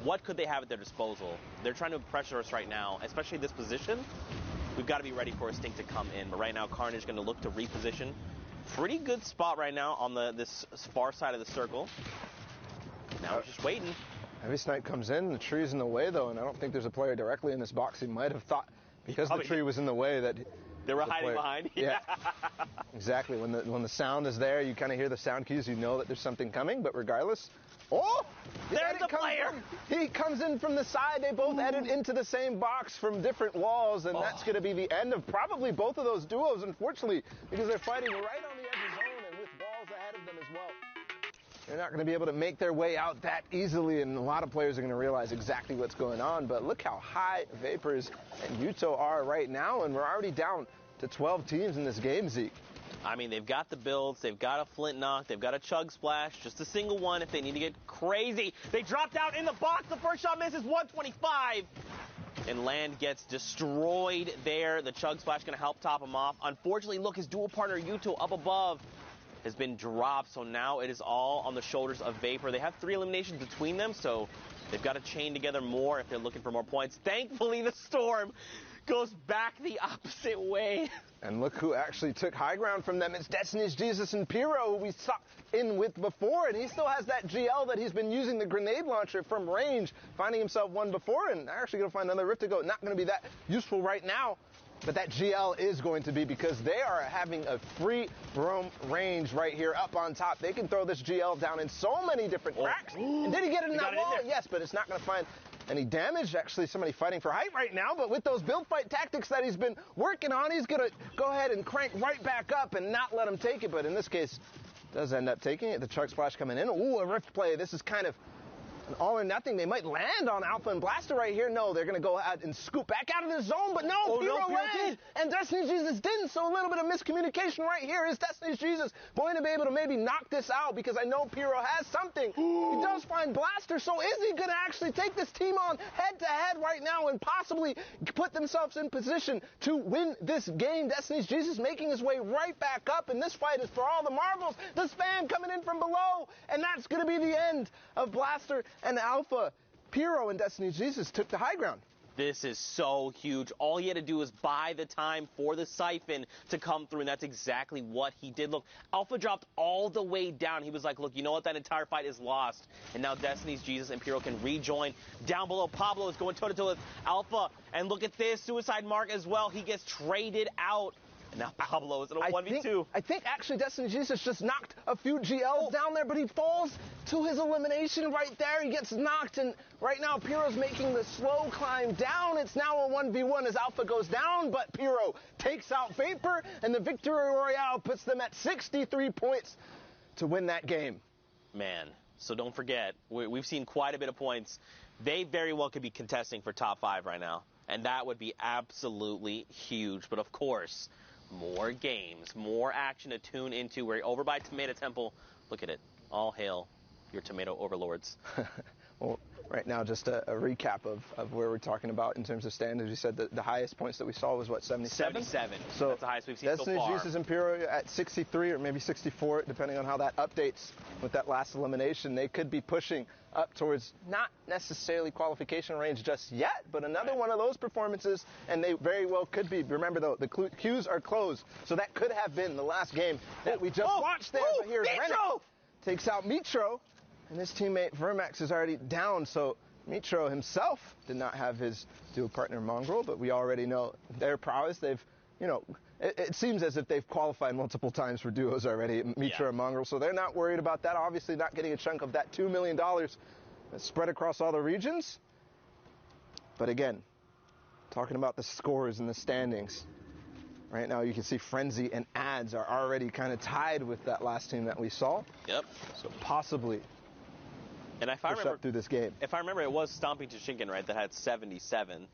what could they have at their disposal? They're trying to pressure us right now, especially this position. We've got to be ready for a stink to come in. But right now, Carnage is going to look to reposition. Pretty good spot right now on this far side of the circle. Now we're just waiting. Heavy snipe comes in. The tree's in the way, though, and I don't think there's a player directly in this box. He might have thought, because the tree was in the way, that they were hiding behind. Yeah, exactly. When the sound is there, you kind of hear the sound cues. You know that there's something coming. But regardless, there's a player. He comes in from the side. They both edit into the same box from different walls, and that's going to be the end of probably both of those duos, unfortunately, because they're fighting right on the edge of zone and with balls ahead of them as well. They're not going to be able to make their way out that easily, and a lot of players are going to realize exactly what's going on. But look how high Vapors and Yuto are right now, and we're already down to 12 teams in this game, Zeke. I mean, they've got the builds, they've got a flint knock, they've got a chug splash, just a single one if they need to get crazy. They dropped out in the box, the first shot misses, 125. And Land gets destroyed there. The chug splash going to help top him off. Unfortunately, look, his dual partner Yuto up above has been dropped, so now it is all on the shoulders of Vapor. They have 3 eliminations between them, so they've got to chain together more if they're looking for more points. Thankfully, the Storm goes back the opposite way. And look who actually took high ground from them. It's Destiny's Jesus and Pyro, who we saw in with before, and he still has that GL that he's been using, the grenade launcher from range, finding himself one before, and actually going to find another Rift-to-Go. Not going to be that useful right now, but that GL is going to be, because they are having a free roam range right here up on top. They can throw this GL down in so many different cracks. And did he get it in that wall? Yes, but it's not going to find any damage. Actually, somebody fighting for height right now, but with those build fight tactics that he's been working on, he's going to go ahead and crank right back up and not let him take it. But in this case, does end up taking it. The chug splash coming in. Ooh, a Rift play. This is kind of an all or nothing. They might land on Alpha and Blaster right here. No, they're going to go out and scoop back out of the zone, but no, Pyro landed, and Destiny's Jesus didn't, so a little bit of miscommunication right here. Is Destiny's Jesus going to be able to maybe knock this out? Because I know Pyro has something. He does find Blaster, so is he going to actually take this team on head-to-head right now and possibly put themselves in position to win this game? Destiny's Jesus making his way right back up, and this fight is for all the marbles. The spam coming in from below, and that's going to be the end of Blaster and Alpha. Pyro and Destiny's Jesus took the high ground. This is so huge. All he had to do was buy the time for the Siphon to come through, and that's exactly what he did. Look, Alpha dropped all the way down. He was like, look, you know what? That entire fight is lost. And now Destiny's Jesus and Pyro can rejoin. Down below, Pablo is going toe-to-toe with Alpha. And look at this, Suicide Mark as well. He gets traded out. And now Pablo is in a 1v2. I think actually Destiny Jesus just knocked a few GLs down there, but he falls to his elimination right there. He gets knocked, and right now Pyro's making the slow climb down. It's now a 1v1 as Alpha goes down, but Pyro takes out Vapor, and the Victory Royale puts them at 63 points to win that game. Man, so don't forget, we've seen quite a bit of points. They very well could be contesting for top 5 right now, and that would be absolutely huge. But of course, more games, more action to tune into. We're over by Tomato Temple. Look at it. All hail your tomato overlords. Well, right now, just a recap of where we're talking about in terms of standings. You said that the highest points that we saw was, what, 77? 77. So that's the highest we've seen Destiny, so far. Jesus, and Pyro at 63 or maybe 64, depending on how that updates with that last elimination. They could be pushing up towards not necessarily qualification range just yet, but another one of those performances, and they very well could be. Remember, though, the queues are closed, so that could have been the last game that we just watched there. But here's Rennick takes out Mitro, and his teammate Vermax is already down, so Mitro himself did not have his dual partner Mongrel, but we already know their prowess. They've, it seems as if they've qualified multiple times for duos already, Mitro and Mongrel, so they're not worried about that. Obviously not getting a chunk of that $2 million that's spread across all the regions. But again, talking about the scores and the standings, right now you can see Frenzy and Ads are already kind of tied with that last team that we saw. Yep. So possibly and if I remember, up through this game. If I remember, it was Stomping Toshinkan, right, that had 77.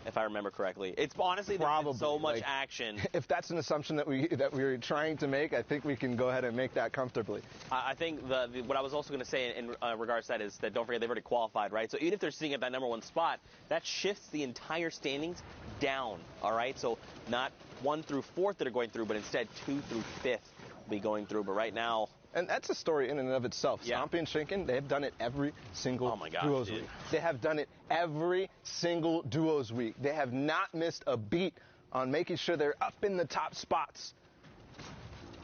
If I remember correctly. It's honestly there's been so much action. If that's an assumption that we're trying to make, I think we can go ahead and make that comfortably. I think what I was also going to say in regards to that is that don't forget they've already qualified, right? So even if they're sitting at that number 1 spot, that shifts the entire standings down, all right? So not 1 through 4th that are going through, but instead 2 through 5th will be going through. But right now, and that's a story in and of itself. Yeah. Stompy and Shinken, they have done it every single duos week. They have done it every single duos week. They have not missed a beat on making sure they're up in the top spots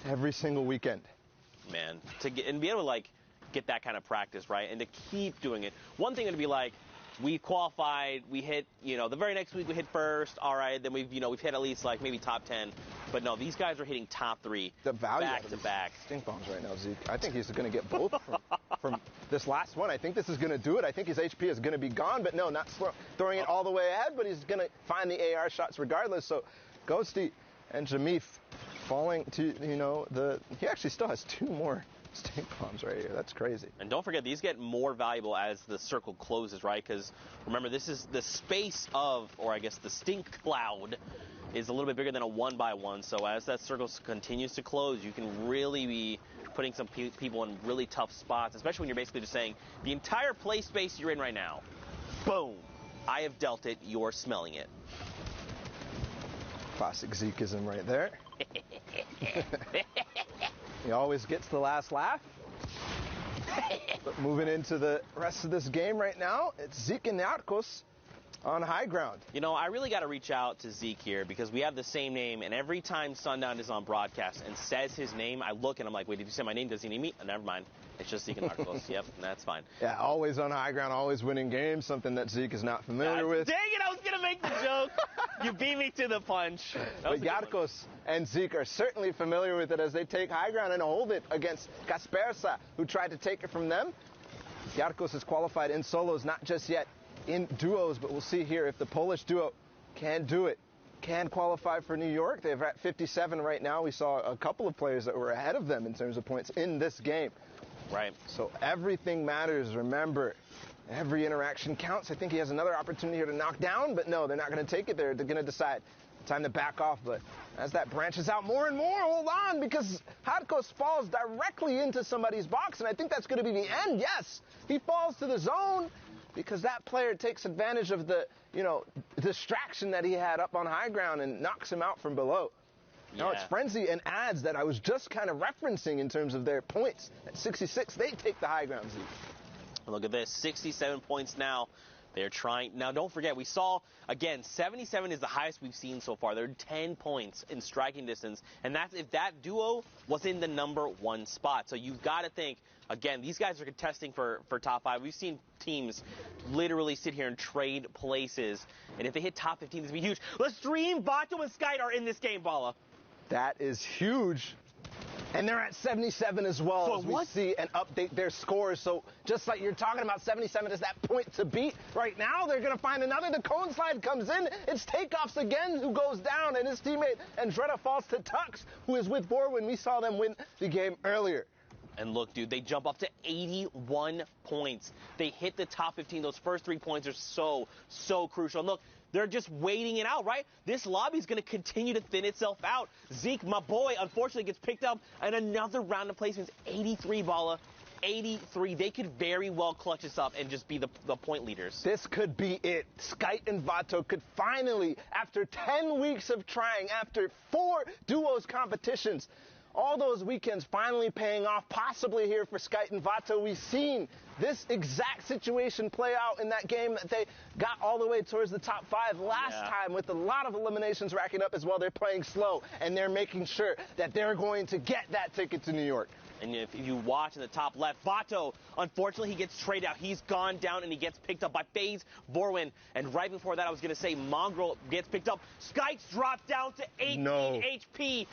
every single weekend. Man, to get and be able to get that kind of practice, right, and to keep doing it. One thing would be we qualified, we hit, the very next week we hit first, all right, then we've hit at least maybe top 10. But no, these guys are hitting top 3 the value back to back. Stink bombs right now, Zeke. I think he's going to get both from this last one. I think this is going to do it. I think his HP is going to be gone, but no, not throwing it all the way ahead, but he's going to find the AR shots regardless. So Ghosty and Jameef falling to, he actually still has 2 more stink bombs right here. That's crazy. And don't forget, these get more valuable as the circle closes, right? Because remember, this is the space of, or I guess the stink cloud is a little bit bigger than a 1x1. So as that circle continues to close, you can really be putting some people in really tough spots, especially when you're basically just saying, the entire play space you're in right now, boom, I have dealt it, you're smelling it. Classic Zekeism right there. He always gets the last laugh. But moving into the rest of this game right now, it's Zeke and Narcos on high ground. I really got to reach out to Zeke here because we have the same name, and every time Sundown is on broadcast and says his name, I look and I'm like, wait, did you say my name? Does he need me? Oh, never mind. It's just Zeke and Narcos. Yep, that's fine. Yeah, always on high ground, always winning games, something that Zeke is not familiar with. Dang it, I was going to make the joke. You beat me to the punch. But Yarkos and Zeke are certainly familiar with it as they take high ground and hold it against Kaspersa, who tried to take it from them. Yarkos is qualified in solos, not just yet in duos, but we'll see here if the Polish duo can do it, can qualify for New York. They're at 57 right now. We saw a couple of players that were ahead of them in terms of points in this game. Right. So everything matters. Remember, every interaction counts. I think he has another opportunity here to knock down, but no, they're not going to take it. They're going to decide time to back off. But as that branches out more and more, hold on, because Hadkos falls directly into somebody's box, and I think that's going to be the end. Yes, he falls to the zone because that player takes advantage of the, distraction that he had up on high ground and knocks him out from below. Yeah. Now it's Frenzy and Ads that I was just kind of referencing in terms of their points. At 66, they take the high ground, Zeke. Look at this, 67 points now. They're trying. Now, don't forget, we saw, again, 77 is the highest we've seen so far. They're 10 points in striking distance, and that's if that duo was in the #1 spot. So you've got to think, again, these guys are contesting for top 5. We've seen teams literally sit here and trade places, and if they hit top 15, this would be huge. Lestream, Vato, and Skyt are in this game, Bala. That is huge. And they're at 77 as well, So as we what? see and update their scores. So just like you're talking about, 77 is that point to beat. Right now, they're going to find another. The cone slide comes in. It's Takeoffs again who goes down, and his teammate Andretta falls to Tux, who is with Vorwin. We saw them win the game earlier. And look, dude, they jump up to 81 points. They hit the top 15. Those first 3 points are so crucial. And look, they're just waiting it out, right? This lobby is going to continue to thin itself out. Zeke, my boy, unfortunately gets picked up in another round of placements. 83, Bala. 83. They could very well clutch this up and just be the point leaders. This could be it. Skyt and Vato could finally, after 10 weeks of trying, after 4 duos competitions, all those weekends finally paying off, possibly here for Skyt and Vato. We've seen this exact situation play out in that game that they got all the way towards the top 5 last time, with a lot of eliminations racking up as well. They're playing slow, and they're making sure that they're going to get that ticket to New York. And if you watch in the top left, Vato, unfortunately, he gets traded out. He's gone down, and he gets picked up by FaZe Vorwin. And right before that, I was going to say Mongrel gets picked up. Skyt's dropped down to 18 HP.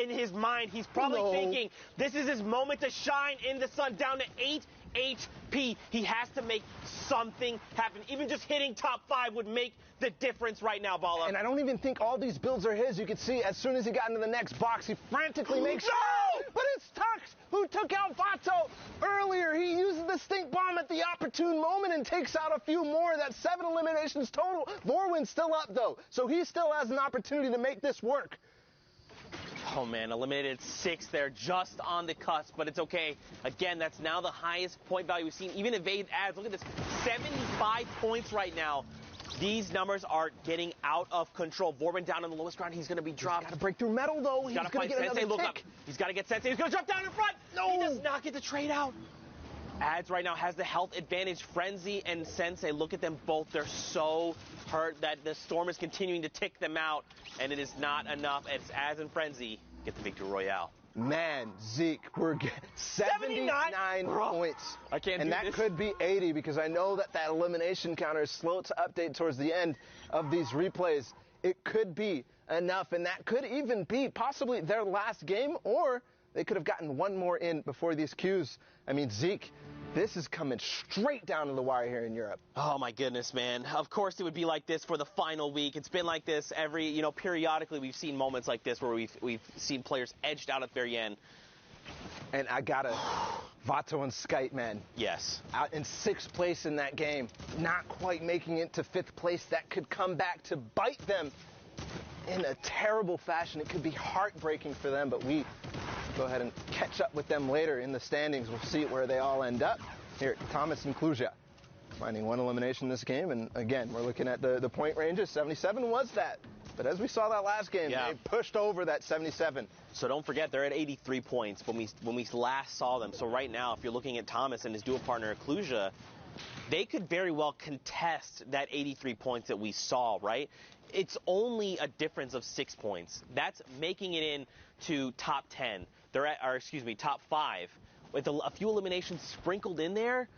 In his mind, he's probably thinking, this is his moment to shine in the sun, down to 8 HP. He has to make something happen. Even just hitting top 5 would make the difference right now, Bala. And I don't even think all these builds are his. You could see as soon as he got into the next box, he frantically makes but it's Tux who took out Vato earlier. He uses the stink bomb at the opportune moment and takes out a few more. That's 7 eliminations total. Vorwin's still up, though, so he still has an opportunity to make this work. Oh, man, eliminated 6 there, just on the cusp, but it's okay. Again, that's now the highest point value we've seen. Even evade ads, look at this, 75 points right now. These numbers are getting out of control. Vorwin down on the lowest ground. He's going to be dropped. He's got to break through metal, though. He's got to find Sensei. Look up. He's got to get Sensei. He's going to drop down in front. No. He does not get the trade out. Ads right now has the health advantage. Frenzy and Sensei, look at them both. They're so hurt that the Storm is continuing to tick them out, and it is not enough. It's Ads and Frenzy get the victory royale. Man, Zeke, we're getting 79 points. I can't and do that this. could be 80, because I know that elimination counter is slow to update towards the end of these replays. It could be enough, and that could even be possibly their last game, or they could have gotten one more in before these queues. I mean, Zeke, this is coming straight down to the wire here in Europe. Oh, my goodness, man. Of course it would be like this for the final week. It's been like this periodically we've seen moments like this where we've seen players edged out at the very end. And I gotta, Vato and Skyt, man. Yes. Out in 6th place in that game, not quite making it to 5th place. That could come back to bite them in a terrible fashion. It could be heartbreaking for them, but we go ahead and catch up with them later in the standings. We'll see where they all end up. Here, Thomas and Kluja finding 1 elimination this game, and again, we're looking at the point ranges. 77 was that, but as we saw that last game, they pushed over that 77. So don't forget, they're at 83 points when we last saw them. So right now, if you're looking at Thomas and his dual partner Kluja, they could very well contest that 83 points that we saw, right? It's only a difference of 6 points. That's making it into top 10. They're at, top 5. With a few eliminations sprinkled in there,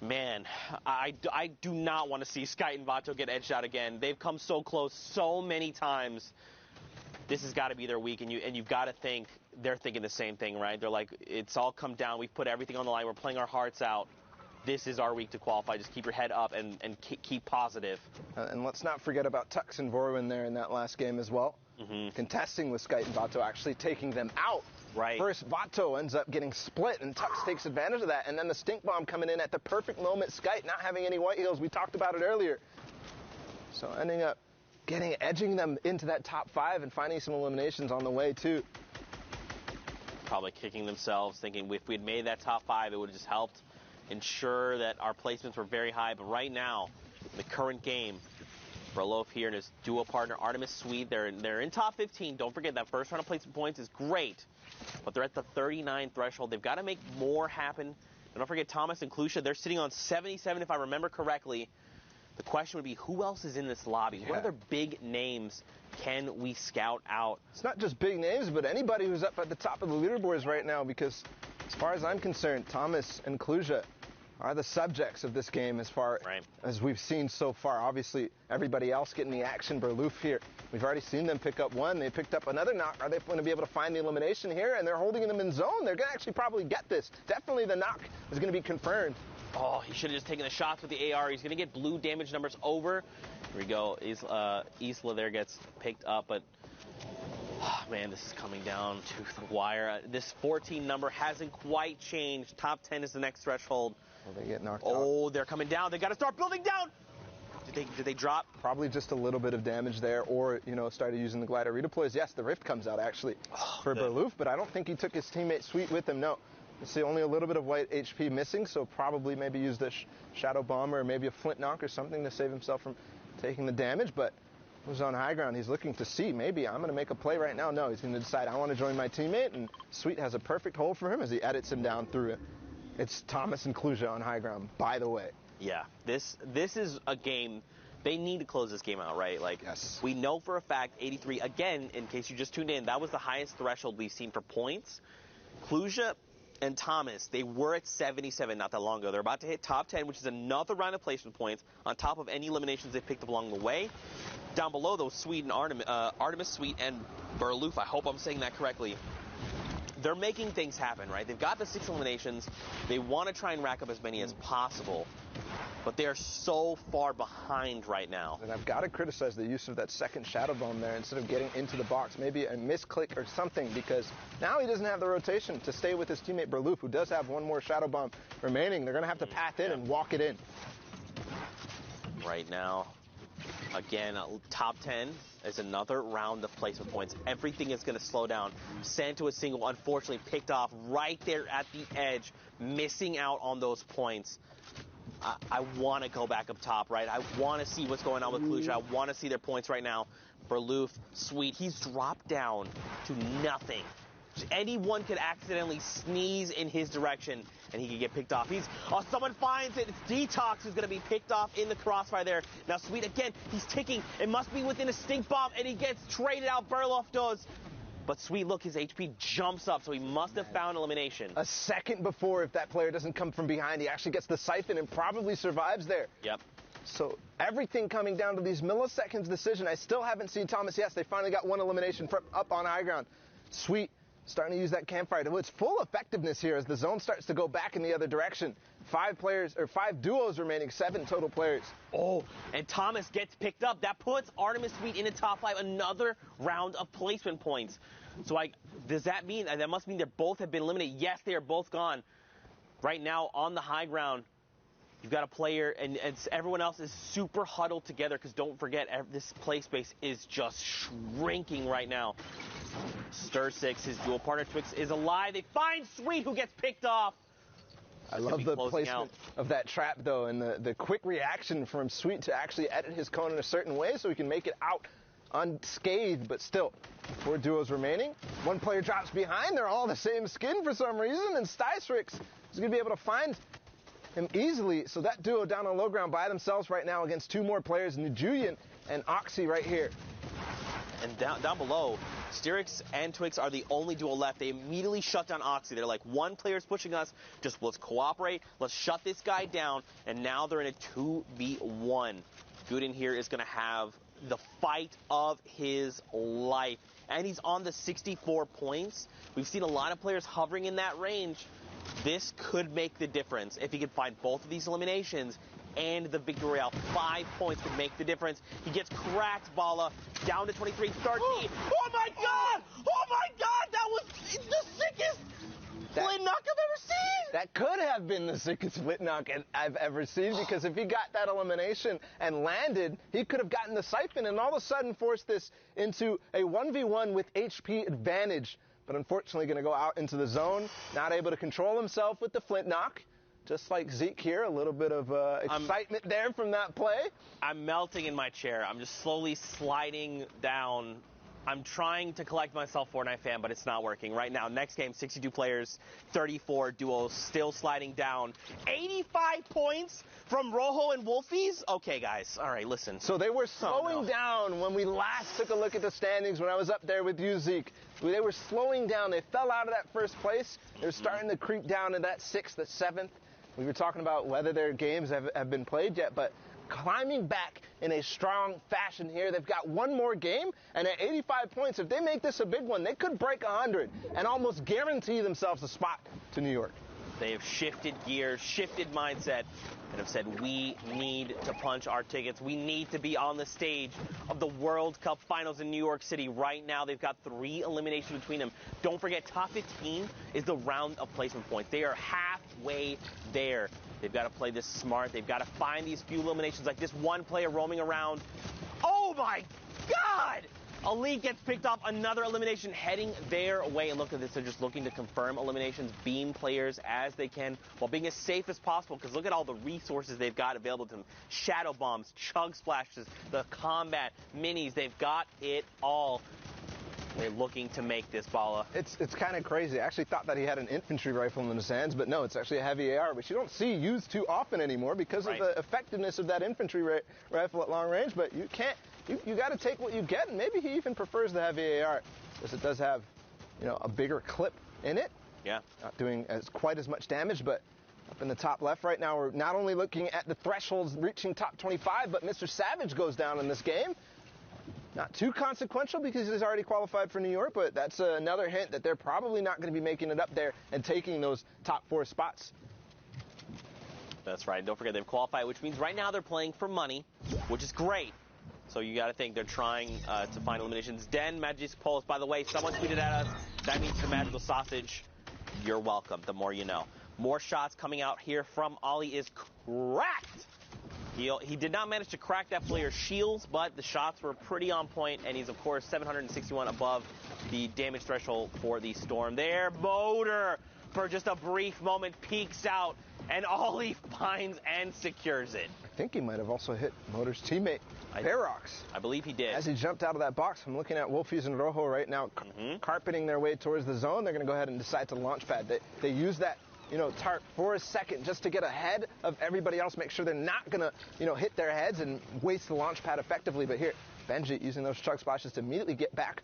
man, I do not want to see Skyt and Vato get edged out again. They've come so close so many times. This has got to be their week, and you've got to think they're thinking the same thing, right? They're like, it's all come down. We've put everything on the line. We're playing our hearts out. This is our week to qualify. Just keep your head up and keep positive. And let's not forget about Tux and Vorwin there in that last game as well. Contesting with Skyt and Vato, actually taking them out. Right. First, Vato ends up getting split, and Tux takes advantage of that. And then the stink bomb coming in at the perfect moment. Skyt not having any white heels. We talked about it earlier. So ending up edging them into that top 5 and finding some eliminations on the way, too. Probably kicking themselves, thinking if we'd made that top 5, it would have just helped ensure that our placements were very high. But right now, the current game, Frolov here and his duo partner Artemis Swede, they're in top 15. Don't forget that first round of placement points is great, but they're at the 39 threshold. They've got to make more happen. And don't forget Thomas and Kluja, they're sitting on 77 if I remember correctly. The question would be, who else is in this lobby? What other big names can we scout out? It's not just big names, but anybody who's up at the top of the leaderboards right now, because as far as I'm concerned, Thomas and Kluja are the subjects of this game as far as we've seen so far. Obviously, everybody else getting the action. Berloof here, we've already seen them pick up one. They picked up another knock. Are they going to be able to find the elimination here? And they're holding them in zone. They're going to actually probably get this. Definitely the knock is going to be confirmed. Oh, he should have just taken the shots with the AR. He's going to get blue damage numbers over. Here we go. Isla there gets picked up, but man, this is coming down to the wire. This 14 number hasn't quite changed. Top 10 is the next threshold. Well, they get knocked out. Oh, they're coming down. They got to start building down. Did they drop? Probably just a little bit of damage there, or, you know, started using the glider redeploys. Yes, the rift comes out actually for Berloof, but I don't think he took his teammate Sweet with him. No. You see only a little bit of white HP missing, so probably maybe use the Shadow Bomb or maybe a Flint Knock or something to save himself from taking the damage, but who's on high ground? He's looking to see, maybe I'm going to make a play right now. No, he's going to decide, I want to join my teammate, and Sweet has a perfect hold for him as he edits him down through it. It's Thomas and Kluja on high ground, by the way. Yeah, this is a game. They need to close this game out, right? Like, yes. We know for a fact, 83, again, in case you just tuned in, that was the highest threshold we've seen for points. Kluja and Thomas, they were at 77 not that long ago. They're about to hit top 10, which is another round of placement points on top of any eliminations they picked up along the way. Down below, though, Sweet and Artemis, Sweet, and Berloof, I hope I'm saying that correctly, they're making things happen, right? They've got the 6 eliminations. They want to try and rack up as many as possible, but they are so far behind right now. And I've got to criticize the use of that second Shadow Bomb there instead of getting into the box. Maybe a misclick or something, because now he doesn't have the rotation to stay with his teammate Berloof, who does have one more Shadow Bomb remaining. They're going to have to path in and walk it in. Right now, again, top 10 is another round of placement points. Everything is going to slow down. Santo is single, unfortunately picked off right there at the edge, missing out on those points. I want to go back up top, right? I want to see what's going on with Kluja. I want to see their points right now. Berloof, Sweet, he's dropped down to nothing. Anyone could accidentally sneeze in his direction and he could get picked off. Someone finds it. It's Detox who's going to be picked off in the crossfire there. Now Sweet, again, he's ticking. It must be within a stink bomb, and he gets traded out. Berloof does. But Sweet, look, his HP jumps up, so he must have found elimination. A second before, if that player doesn't come from behind, he actually gets the siphon and probably survives there. Yep. So everything coming down to these milliseconds decision. I still haven't seen Thomas. Yes, they finally got one elimination from up on high ground. Sweet starting to use that campfire to its full effectiveness here as the zone starts to go back in the other direction. 5 duos remaining, 7 total players. Oh, and Thomas gets picked up. That puts Artemis Sweet in the top 5, another round of placement points. So does that mean, that must mean they both have been eliminated? Yes, they are both gone. Right now on the high ground, you've got a player, and everyone else is super huddled together, because don't forget, this play space is just shrinking right now. Stir 6, his dual partner Twix, is alive. They find Sweet, who gets picked off. I love the placement of that trap, though, and the quick reaction from Sweet to actually edit his cone in a certain way so he can make it out unscathed, but still. 4 duos remaining. 1 player drops behind. They're all the same skin for some reason, and Stystrix is going to be able to find him easily. So that duo down on low ground by themselves right now against 2 more players, Nujulian and Oxy right here. And down below, Stystrix and Twix are the only duo left. They immediately shut down Oxy. They're like, 1 player's pushing us, just let's cooperate, let's shut this guy down, and now they're in a 2v1. Gooden here is going to have the fight of his life, and he's on the 64 points. We've seen a lot of players hovering in that range. This could make the difference if he can find both of these eliminations and the victory royale. 5 points would make the difference. He gets cracked, Bala, down to 23, 13. Oh my God! Oh my God! That was the sickest flint knock I've ever seen! That could have been the sickest flint knock I've ever seen, because if he got that elimination and landed, he could have gotten the siphon and all of a sudden forced this into a 1v1 with HP advantage. But unfortunately going to go out into the zone, not able to control himself with the flint knock. Just like Zeke here, a little bit of excitement there from that play. I'm melting in my chair. I'm just slowly sliding down. I'm trying to collect myself, Fortnite fan, but it's not working right now. Next game, 62 players, 34 duos, still sliding down. 85 points from Rojo and Wolfies? Okay, guys. All right, listen. So they were slowing down when we last took a look at the standings when I was up there with you, Zeke. They were slowing down. They fell out of that first place. They're starting to creep down to that 6th, that 7th. We were talking about whether their games have been played yet, but climbing back in a strong fashion here. They've got one more game, and at 85 points, if they make this a big one, they could break 100 and almost guarantee themselves a spot to New York. They have shifted gears, shifted mindset, and have said, we need to punch our tickets. We need to be on the stage of the World Cup Finals in New York City right now. They've got 3 eliminations between them. Don't forget, top 15 is the round of placement points. They are halfway there. They've got to play this smart. They've got to find these few eliminations, like this one player roaming around. Oh, my God! Elite gets picked off, another elimination heading their way. And look at this, they're just looking to confirm eliminations, beam players as they can, while being as safe as possible, because look at all the resources they've got available to them. Shadow bombs, chug splashes, the combat, minis, they've got it all. They're looking to make this, Bala. It's kind of crazy. I actually thought that he had an infantry rifle in his hands, but no, it's actually a heavy AR, which you don't see used too often anymore because of the effectiveness of that infantry rifle at long range, but you can't. You got to take what you get, and maybe he even prefers the heavy AR because it does have, a bigger clip in it. Yeah. Not doing quite as much damage, but up in the top left right now, we're not only looking at the thresholds reaching top 25, but Mr. Savage goes down in this game. Not too consequential because he's already qualified for New York, but that's another hint that they're probably not going to be making it up there and taking those top 4 spots. That's right. Don't forget they've qualified, which means right now they're playing for money, which is great. So you got to think they're trying to find eliminations. Den Magic Pulse, by the way, someone tweeted at us. That means the magical sausage. You're welcome. The more you know. More shots coming out here from Ollie is cracked. He did not manage to crack that player's shields, but the shots were pretty on point, and he's, of course, 761 above the damage threshold for the Storm. There, Motor, for just a brief moment, peeks out, and Ollie finds and secures it. I think he might have also hit Motor's teammate, Ferox. I believe he did. As he jumped out of that box, I'm looking at Wolfies and Rojo right now, carpeting their way towards the zone. They're going to go ahead and decide to launch pad. They use that tarp for a second just to get ahead of everybody else, make sure they're not going to, hit their heads and waste the launch pad effectively. But here, Benji using those chug splashes to immediately get back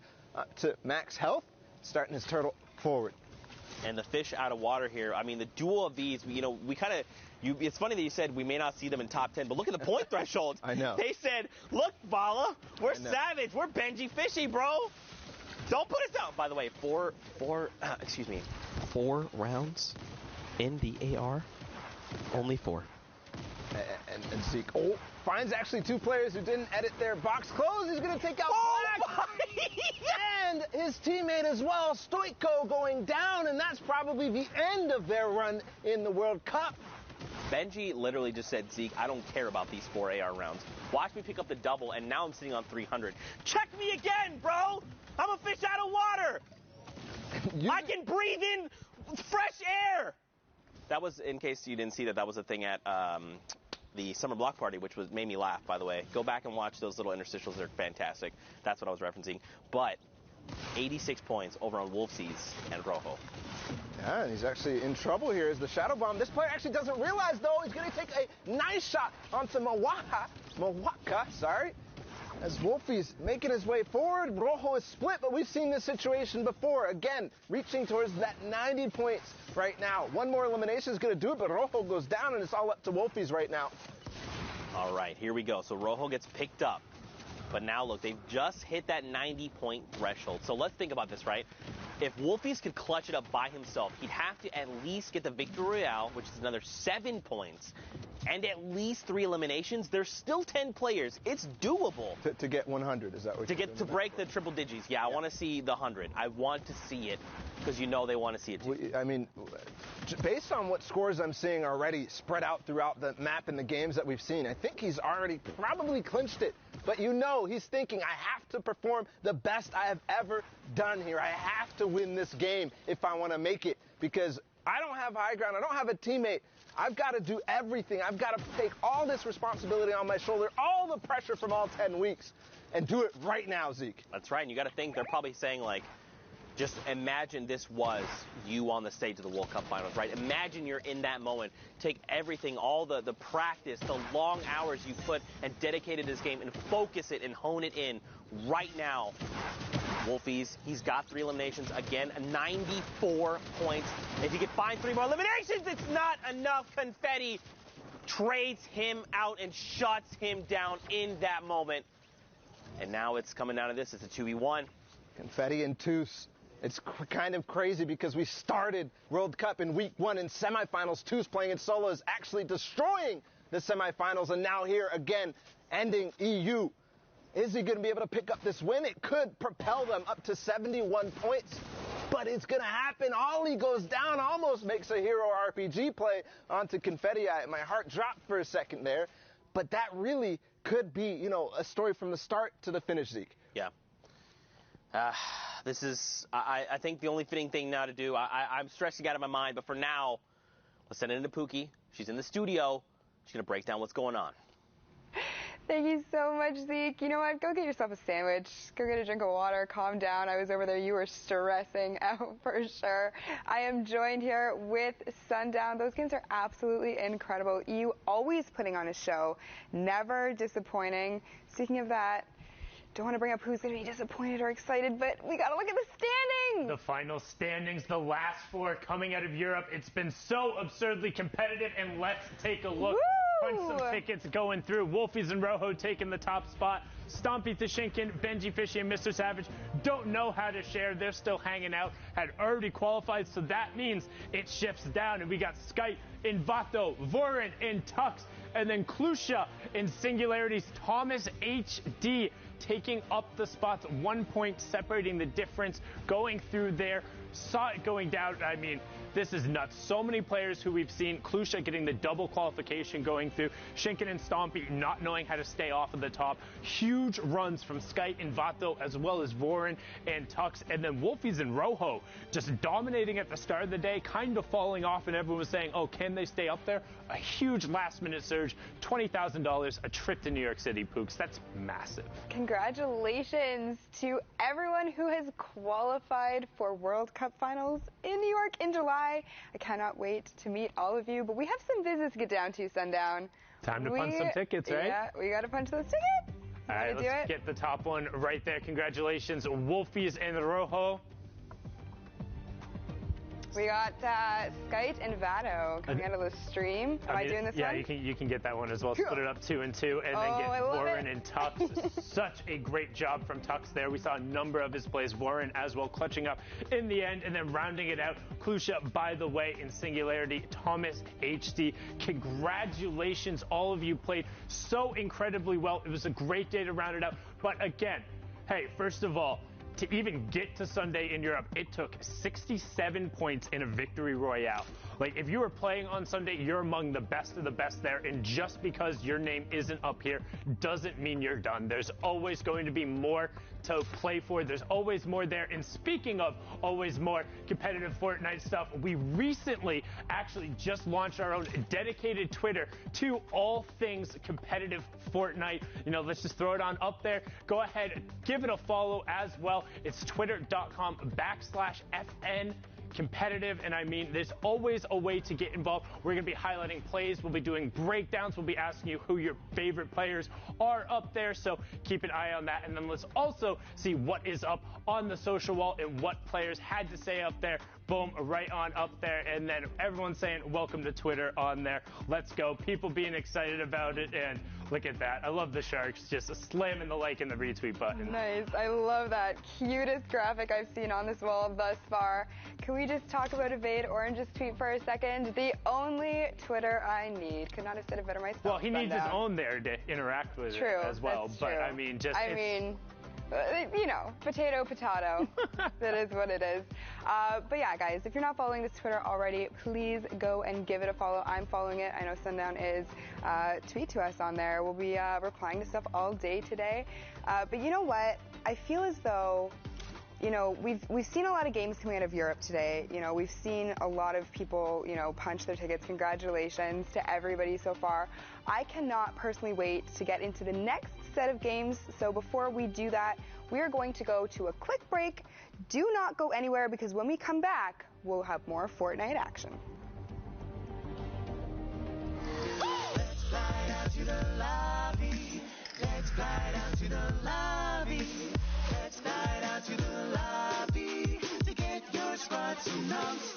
to max health, starting his turtle forward. And the fish out of water here. I mean, the duel of these, we kind of, it's funny that you said we may not see them in top 10, but look at the point thresholds. I know. They said, look, Bala, we're savage. We're Benji Fishy, bro. Don't put us down. By the way, 4 rounds in the AR, only 4. And Zeke finds actually 2 players who didn't edit their box close. He's going to take out Black. And his teammate as well, Stoico, going down, and that's probably the end of their run in the World Cup. Benji literally just said, Zeke, I don't care about these 4 AR rounds. Watch me pick up the double, and now I'm sitting on 300. Check me again, bro! I'm a fish out of water! I can breathe in fresh air! That was, in case you didn't see that was a thing at the Summer Block Party, which made me laugh, by the way. Go back and watch those little interstitials. They're fantastic. That's what I was referencing. But 86 points over on Wolfsies and Rojo. Yeah, and he's actually in trouble here as the Shadow Bomb. This player actually doesn't realize, though, he's going to take a nice shot onto Mawaka, sorry. As Wolfie's making his way forward, Rojo is split, but we've seen this situation before. Again, reaching towards that 90 points right now. One more elimination is going to do it, but Rojo goes down, and it's all up to Wolfie's right now. All right, here we go. So Rojo gets picked up. But now, look, they've just hit that 90-point threshold. So let's think about this, right? If Wolfies could clutch it up by himself, he'd have to at least get the Victory Royale, which is another 7 points, and at least 3 eliminations. There's still 10 players. It's doable. To get 100, is that what you're saying? To break the triple digits. Yeah, I want to see the 100. I want to see it because they want to see it too. I mean, based on what scores I'm seeing already spread out throughout the map and the games that we've seen, I think he's already probably clinched it. But he's thinking, I have to perform the best I have ever done here. I have to win this game if I want to make it because I don't have high ground. I don't have a teammate. I've got to do everything. I've got to take all this responsibility on my shoulder, all the pressure from all 10 weeks. and do it right now, Zeke. That's right. And you got to think they're probably saying, like, just imagine this was you on the stage of the World Cup Finals, right? Imagine you're in that moment. Take everything, all the practice, the long hours you put and dedicated to this game and focus it and hone it in right now. Wolfies, he's got 3 eliminations. Again, 94 points. If he could find 3 more eliminations, it's not enough. Confetti trades him out and shuts him down in that moment. And now it's coming down to this. It's a 2v1. Confetti and Toos. It's kind of crazy because we started World Cup in week 1 in semifinals. Toos playing in solo is actually destroying the semifinals, and now here again, ending EU. Is he going to be able to pick up this win? It could propel them up to 71 points, but it's going to happen. Ollie goes down, almost makes a hero RPG play onto Confetti. My heart dropped for a second there, but that really could be, you know, a story from the start to the finish, Zeke. Yeah. This is, I think, the only fitting thing now to do. I'm stressing out of my mind, but for now, let's send it into Pookie. She's in the studio. She's going to break down what's going on. Thank you so much, Zeke. You know what? Go get yourself a sandwich. Go get a drink of water. Calm down. I was over there. You were stressing out for sure. I am joined here with Sundown. Those games are absolutely incredible. EU always putting on a show, never disappointing. Speaking of that, don't want to bring up who's going to be disappointed or excited, but we got to look at the standings. The final standings, the last 4 coming out of Europe. It's been so absurdly competitive, and let's take a look. Punch some tickets going through. Wolfies and Rojo taking the top spot. Stompy Tashinkin, Benji Fishy, and Mr. Savage don't know how to share. They're still hanging out. Had already qualified, so that means it shifts down. And we got Skype in Vato, Vorin in Tux, and then Klusha in Singularity's Thomas HD taking up the spots, 1 point separating the difference, going through there. Saw it going down. I mean, this is nuts. So many players who we've seen. Klusha getting the double qualification going through. Shinken and Stompy not knowing how to stay off of the top. Huge runs from Skype and Vato, as well as Vorin and Tux. And then Wolfies and Rojo just dominating at the start of the day, kind of falling off, and everyone was saying, oh, can they stay up there? A huge last-minute surge, $20,000, a trip to New York City, Pooks. That's massive. Congratulations to everyone who has qualified for World Cup Finals in New York in July. I cannot wait to meet all of you, but we have some business to get down to, Sundown. Time to punch some tickets, right? Yeah, we got to punch those tickets. All right, let's get the top one right there. Congratulations, Wolfies and Rojo. We got Skype and Vato coming out of the stream. Am I doing this one? Yeah, you can get that one as well. Split it up 2 and 2, and then get Warren and Tux. Such a great job from Tux there. We saw a number of his plays. Warren as well clutching up in the end, and then rounding it out. Klusha, by the way, in Singularity. Thomas HD. Congratulations, all of you played so incredibly well. It was a great day to round it out. But again, hey, first of all, to even get to Sunday in Europe, it took 67 points in a victory royale. Like, if you were playing on Sunday, you're among the best of the best there, and just because your name isn't up here doesn't mean you're done. There's always going to be more to play for. There's always more there. And speaking of always more competitive Fortnite stuff, we recently actually just launched our own dedicated Twitter to all things competitive Fortnite. You know, let's just throw it on up there. Go ahead, give it a follow as well. It's twitter.com/FN competitive, and I mean, there's always a way to get involved. We're going to be highlighting plays, we'll be doing breakdowns, we'll be asking you who your favorite players are up there, so keep an eye on that. And then let's also see what is up on the social wall and what players had to say up there. Boom, right on up there, and then everyone's saying welcome to Twitter on there. Let's go. People being excited about it, and look at that. I love the Sharks just slamming the like and the retweet button. Nice. I love that. Cutest graphic I've seen on this wall thus far. Can we just talk about Evade Orange's tweet for a second? The only Twitter I need. Could not have said it better myself. Well, he needs his own there to interact with it as well. That's but true. I mean, just you know, potato. That is what it is. But yeah, guys, if you're not following this Twitter already, please go and give it a follow. I'm following it. I know Sundown is. Tweet to us on there. We'll be replying to stuff all day today. But you know what? I feel as though you know, we've seen a lot of games coming out of Europe today. You know, we've seen a lot of people, you know, punch their tickets. Congratulations to everybody so far. I cannot personally wait to get into the next set of games. So before we do that, we are going to go to a quick break. Do not go anywhere, because when we come back, we'll have more Fortnite action. Let's fly down to the lobby. Let's fly down to the lobby. Let's fly down to the lobby to get your spots announced.